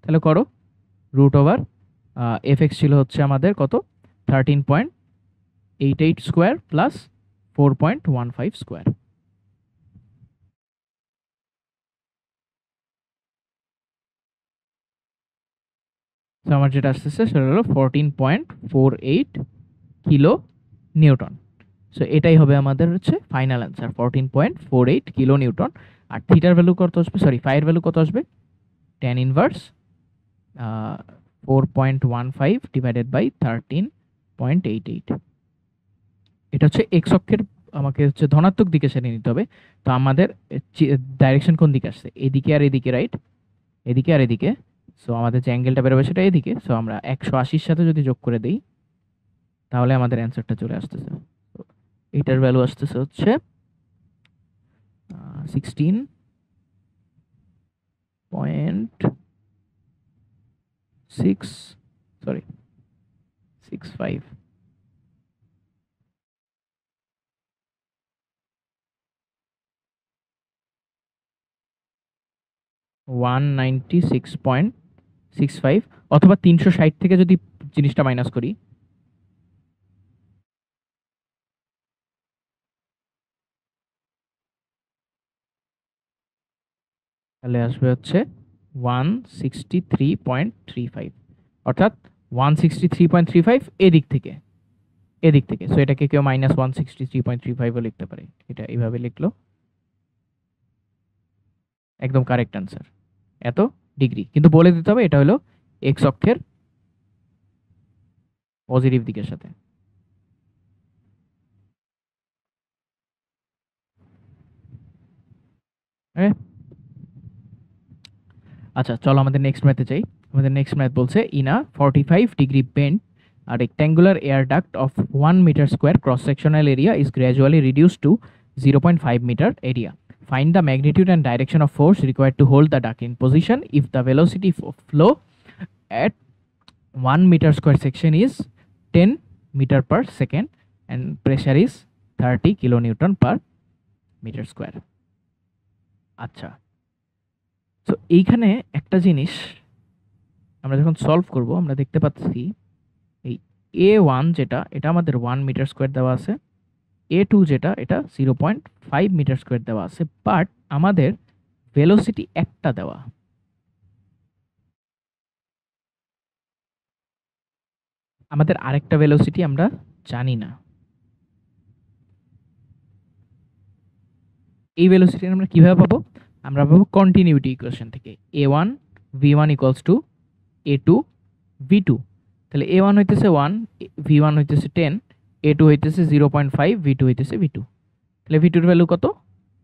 তাহলে করো, রুট ওভার এফ এক্স ছিল হচ্ছে আমাদের কত? 13.88 স্কোয়ার প্লাস 4.15 স্কোয়ার। আমার যেটা আসতেছে সেটা হলো 14.48 কিলো নিউটন। সো এটাই হবে আমাদের হচ্ছে ফাইনাল অ্যান্সার, 14.48 কিলো নিউটন। আর থিটার ভ্যালু কত আসবে, ফাইয়ের ভ্যালু কত আসবে? tan inverse 4.15 divided by 13.88। এটা হচ্ছে এক্স অক্ষের, আমাকে হচ্ছে ধনাত্মক দিকে সেরে নিতে হবে। তো আমাদের ডাইরেকশন কোন দিকে আসছে? এদিকে আর এদিকে, রাইট, এদিকে আর এদিকে। সো আমাদের যে অ্যাঙ্গেলটা বেরোবে সেটা এদিকে। সো আমরা 180-র সাথে যদি যোগ করে দিই তাহলে আমাদের অ্যান্সারটা চলে আসতেছে। এটার ভ্যালু আসতেছে হচ্ছে 16.65 196.65, অথবা 360 থেকে যদি জিনিসটা মাইনাস করি তাহলে আসবে হচ্ছে 163.35, অর্থাৎ 163.35 এদিক থেকে। সো এটাকে কেউ মাইনাস 163.35ও লিখতে পারে, এটা এইভাবে লিখলো, একদম কারেক্ট অ্যান্সার। এত ডিগ্রি কিন্তু বলে দিতে হবে এটা হলো এক্স অক্ষের পজিটিভ দিকের সাথে। আচ্ছা, চলো আমাদের নেক্সট ম্যাথে যাই। আমাদের নেক্সট ম্যাথ বলছে in a 45 degree bend a rectangular air duct of 1 meter square cross sectional area is gradually reduced to 0.5 meter area. Find the magnitude and direction of force required to hold the duct in position if the velocity of flow at 1 meter square section is 10 meter per second and pressure is 30 kilonewton per meter square. আচ্ছা, তো এইখানে একটা জিনিস আমরা যখন সলভ করব আমরা দেখতে পাচ্ছি এই A1 যেটা এটা আমাদের 1 মিটার স্কোয়ার দেওয়া আছে, A2 যেটা এটা 0.5 মিটার স্কোয়ার দেওয়া আছে, বাট আমাদের ভেলোসিটি একটা দেওয়া। আমাদের আরেকটা ভেলোসিটি আমরা জানি না। এই ভেলোসিটি আমরা কিভাবে পাবো? আমরা পাবো কন্টিনিউটি ইকুয়েশন থেকে, A1 V1 equals to A2 V2। তাহলে A1 হইতেছে 1, V1 হইতেছে 10, A2 হইতেছে 0.5, V2 হইতেছে V2। তাহলে V2 এর ভ্যালু কত?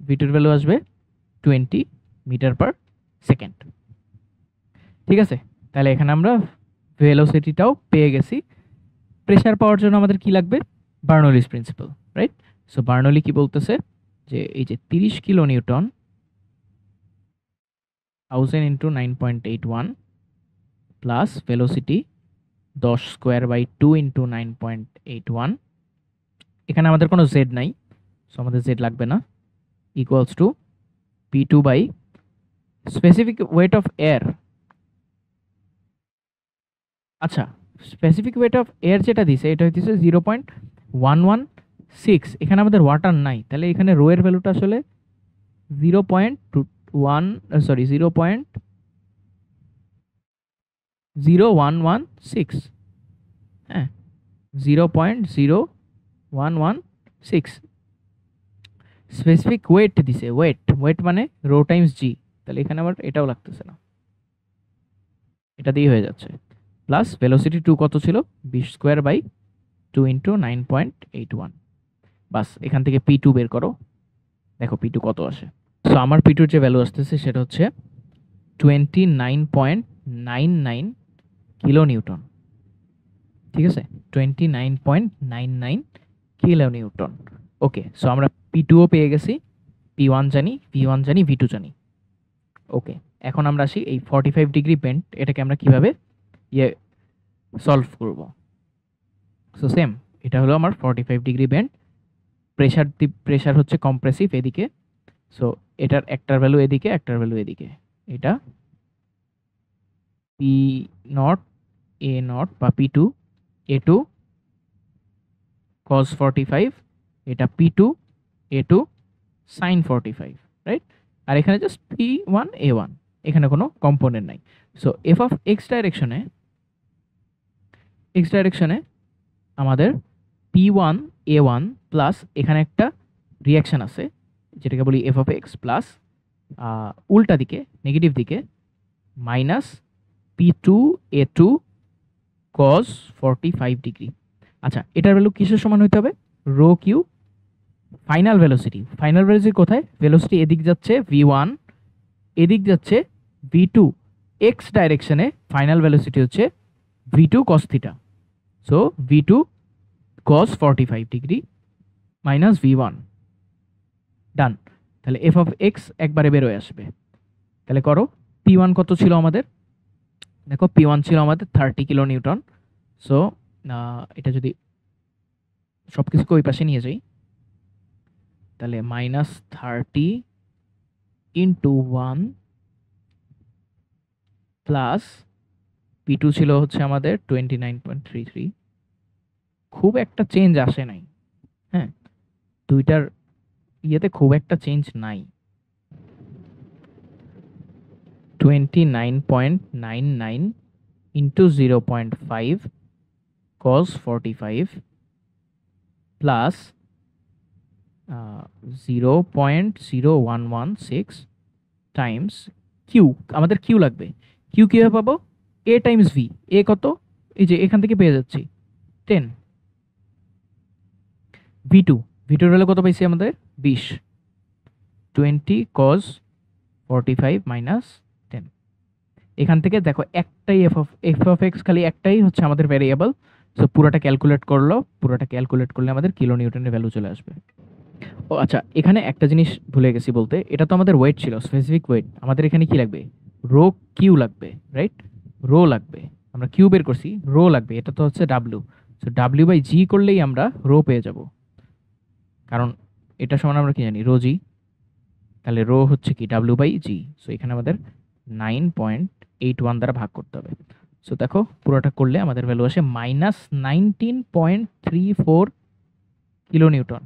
V2 এর ভ্যালু আসবে 20 মিটার পার সেকেন্ড। ঠিক আছে, তাহলে এখানে আমরা ভেলোসিটিটাও পেয়ে গেছি। প্রেসার পাওয়ার জন্য আমাদের কি লাগবে? Bernoulli's principle, right? So Bernoulli কি বলতেছে যে এই যে 30 kilo newton 1000 into 9.81 plus velocity 10 square by 2 into 9.81, এখানে আমাদের কোনো জেড নাই, সো আমাদের জেড লাগবে না, equals to P2 by specific weight of air. আচ্ছা, স্পেসিফিক ওয়েট অফ এয়ার যেটা দিছে এটা হইতেছে 0.116, এখানে আমাদের ওয়াটার নাই, তাহলে এখানে রো এর ভ্যালুটা আসলে 0.0116, হ্যাঁ 0.0116 স্পেসিফিক ওয়েট দিছে। ওয়েট মানে রো টাইমস জি, তাহলে এখানে আবার এটাও লাগতেছে না, এটা দিয়ে হয়ে যাচ্ছে। প্লাস ভেলোসিটি 2 কত ছিল? 20 স্কোয়ার বাই 2 ইন্টু 9.81। বাস এখান থেকে P2 বের করো, দেখো P2 কত আসে। সো আমার P2 যে ভ্যালু আসতেছে সেটা হচ্ছে 29.99 কিলো নিউটন। ঠিক আছে, 29.99 কিলো নিউটন। ওকে, সো আমরা P2ও পেয়ে গেছি, P1 জানি, V1 জানি, V2 জানি। ওকে, এখন আমরা আসি এই 45 ডিগ্রি বেন্ড, এটাকে আমরা কিভাবে সলভ করব। সো সেম, এটা হলো আমার 45 ডিগ্রি বেন্ড, প্রেসার হচ্ছে কম্প্রেসিভ এদিকে, সো এটার একটার ভ্যালু এদিকে, একটার ভ্যালু এদিকে, এটা P নট A নট বা P2 A2 cos 45, এটা P2 A2 sin 45, রাইট? আর এখানে জাস্ট P1 A1, এখানে কোনো কম্পোনেন্ট নাই। সো f অফ x ডাইরেকশনে আমাদের P1 A1 প্লাস এখানে একটা রিয়াকশন আছে যেটাকে বলি f অফ x প্লাস উল্টা দিকে নেগেটিভ দিকে minus P2 A2 cos 45 degree. আচ্ছা, এটার ভ্যালু কিসের সমান হইতে হবে? Rho Q final velocity. Final velocity কোথায়? ভেলোসিটি এদিক যাচ্ছে V1, এদিক যাচ্ছে V2, x ডাইরেকশনে ফাইনাল ভেলোসিটি হচ্ছে V2 cos theta. So V2 cos 45 degree minus V1, ডান। তাহলে f অফ x একবারে বেরোয় আসবে। তাহলে করো, P1 কত ছিল আমাদের? দেখো P1 ছিল আমাদের 30 কিলো নিউটন। সো এটা যদি সব কিছুকে ওই পাশে নিয়ে যাই তাহলে -30 ইন্টু 1 প্লাস P2 ছিল হচ্ছে আমাদের 29.33। খুব একটা চেঞ্জ আসে নাই, হ্যাঁ দুইটার ইয়েতে খুব একটা চেঞ্জ নাই। 29.99 into 0.5 cos 45 plus 0.0116 times Q. আমাদের কিউ লাগবে, কিউ কীভাবে পাবো? এ টাইমস ভি। এ কত? এই যে এখান থেকে পেয়ে যাচ্ছি 10। V2 ভ্যালু কত পাইছি আমাদের? 20। 20 cos 45 মাইনাস 10। এখান থেকে দেখো একটাই f অফ x, খালি একটাই হচ্ছে আমাদের ভ্যারিয়েবল। সো পুরোটা ক্যালকুলেট করলে আমাদের কিলো নিউটনের ভ্যালু চলে আসবে। ও আচ্ছা, এখানে একটা জিনিস ভুলে গেছি বলতে, এটা তো আমাদের ওয়েট ছিল, স্পেসিফিক ওয়েট। আমাদের এখানে কি লাগবে? রো কিউ লাগবে, রাইট? রো লাগবে, আমরা কিউ বের করছি, রো লাগবে, এটা তো হচ্ছে ডাব্লিউ। সো ডাব্লিউ বাই জি করলেই আমরা রো পেয়ে যাব, কারণ এটা সমান আমরা কি জানি, রো জি। তাহলে রো হচ্ছে কি ডাব্লিউ বাই জি। সো এখানে আমাদের 9.81 দ্বারা ভাগ করতে হবে। সো দেখো পুরোটা করলে আমাদের ভ্যালু আসে -19.34 কিলো নিউটন।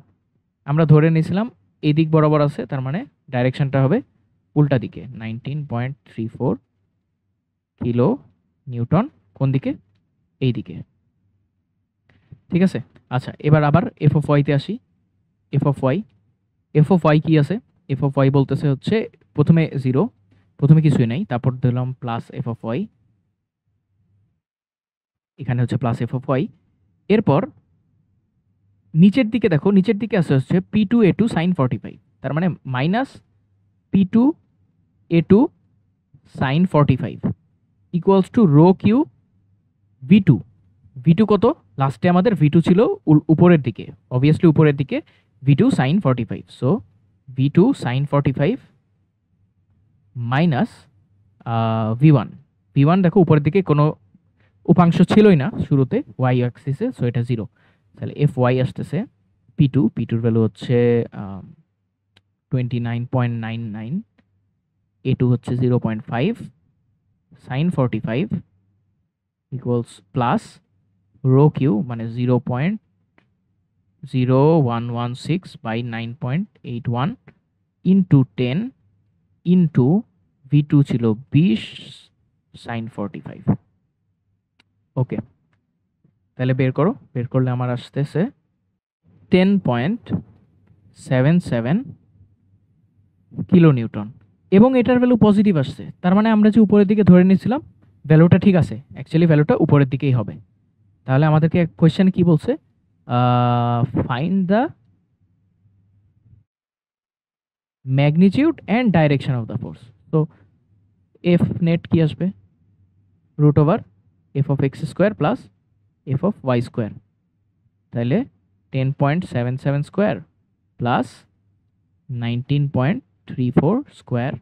আমরা ধরে নিয়েছিলাম এই দিক বরাবর আছে, তার মানে ডাইরেকশনটা হবে উল্টা দিকে। 19.34 কিলো নিউটন কোন দিকে, এই দিকে। ঠিক আছে। আচ্ছা, এবার আবার এফ অফ ওয়াইতে আসি। এফ অফ ওয়াই কি আছে, এফ অফ ওয়াই বলতেছে হচ্ছে প্রথমে 0, প্রথমে কিছুই নাই, তারপর দিলাম প্লাস এফ অফ ওয়াই, এখানে হচ্ছে প্লাস এফ অফ ওয়াই। এরপর নিচের দিকে দেখো, নিচের দিকে আছে হচ্ছে P two A two sine 45, তার মানে minus P two A two sine 45 equals to rho Q V two. V two কত, লাস্টে আমাদের ভি টু ছিল উপরের দিকে, অবভিয়াসলি উপরের দিকে, V two sine 45। So V two sine 45 minus V one. V one দেখো উপরের দিকে কোনো উপাংশ ছিলই না শুরুতে ওয়াই অ্যাক্সিসে, সো এটা 0। তাহলে এফ ওয়াই আসতেছে পি টুর ভ্যালু হচ্ছে 29.99, এ টু হচ্ছে 0.5, sine 45 equals plus rho Q মানে 0.0116 by 9.81 into 10 into V two ছিল 20 সাইন 45। ওকে, তাহলে বের করলে আমার আসতেছে 10.77 কিলো নিউটন, এবং এটার ভ্যালু পজিটিভ আসছে। তার মানে আমরা যে উপরের দিকে ধরে নিয়েছিলাম ভ্যালুটা ঠিক আছে, অ্যাকচুয়ালি ভ্যালুটা উপরের দিকেই হবে। তাহলে আমাদেরকে কোয়েশ্চেন কি বলছে, find the magnitude and direction of the force. তো এফ নেট কি আসবে, root over F of X square plus F of Y square. তাহলে 10.77 square plus 19.34 square,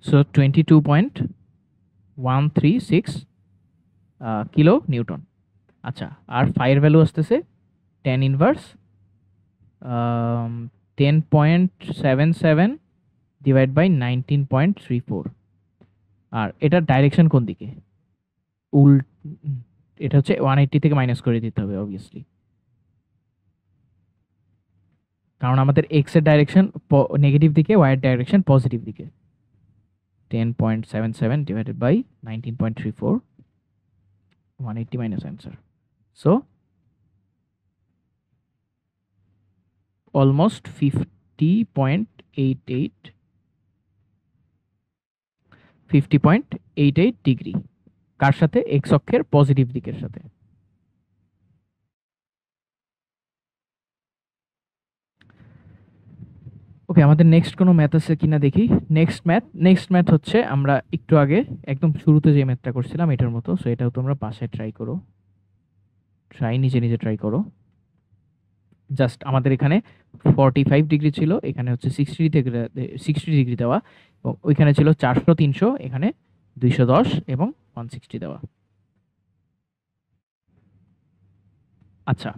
so 22.136 kilo newton. আচ্ছা, আর ফাইয়ের ভ্যালু আসতেছে টেন ইনভার্স 10.77 ডিভাইড বাই 19.34। আর এটার ডাইরেকশন কোন দিকে, এটা হচ্ছে 180 থেকে মাইনাস করে দিতে হবে অবভিয়াসলি, কারণ আমাদের এক্স এর ডাইরেকশন নেগেটিভ দিকে, ওয়াই এর ডাইরেকশন পজিটিভ দিকে। 10.77 divided by 19.34, 180 minus answer. So almost 50.88 degree, কার সাথে, এক্স অক্ষের পজিটিভ দিকের সাথে। ওকে, আমাদের নেক্সট কোনো ম্যাথ আছে কিনা দেখি। নেক্সট ম্যাথ হচ্ছে আমরা একটু আগে একদম শুরুতে যে ম্যাথটা করছিলাম এটার মতো। সো এটাও তোমরা বাসায় নিজে ট্রাই করো। জাস্ট আমাদের এখানে 45 ডিগ্রি ছিল, এখানে হচ্ছে 60 ডিগ্রি দেওয়া, এবং ওইখানে ছিল 400, 300, এখানে 210 এবং 160 দেওয়া। আচ্ছা,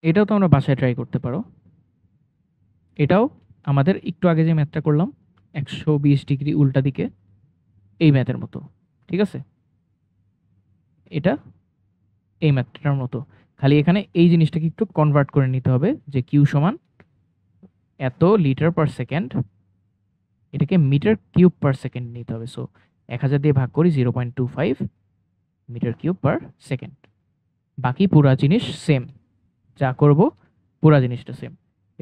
এটাও তো আমরা বাসায় ট্রাই করতে পারো। এটাও আমাদের একটু আগে যে ম্যাথটা করলাম 120 ডিগ্রি উল্টা দিকে, এই ম্যাথের মতো। ঠিক আছে, এটা এই ম্যাথটার মতো, খালি এখানে এই জিনিসটাকে একটু কনভার্ট করে নিতে হবে যে কিউ সমান এত লিটার পার সেকেন্ড, এটাকে মিটার কিউব পার সেকেন্ড নিতে হবে। সো 1000 দিয়ে ভাগ করি 0.25 মিটার কিউব পার সেকেন্ড। বাকি পুরা জিনিস সেম, যা করব পুরা জিনিসটা সেম।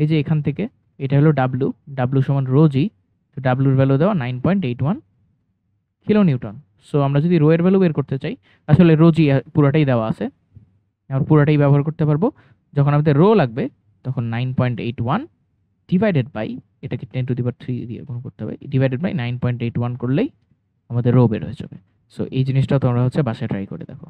এই যে এখান থেকে এটা হলো ডাব্লু সমান রো জি, তো ডাব্লুর ভ্যালু দেওয়া 9.81 কিলো নিউটন। সো আমরা যদি রো এর ভ্যালু বের করতে চাই, আসলে রো জি পুরাটাই দেওয়া আছে, আমরা পুরাটাই ব্যবহার করতে পারবো। যখন আমাদের রো লাগবে তখন 9.81 ডিভাইডেড বাই, এটাকে 10⁻³ দিয়ে গুণ করতে হবে, ডিভাইডেড বাই 9.81 করলেই আমাদের রো বের হয়ে যাবে। সো এই জিনিসটা তোমরা হচ্ছে বাসায় ট্রাই করে দেখো।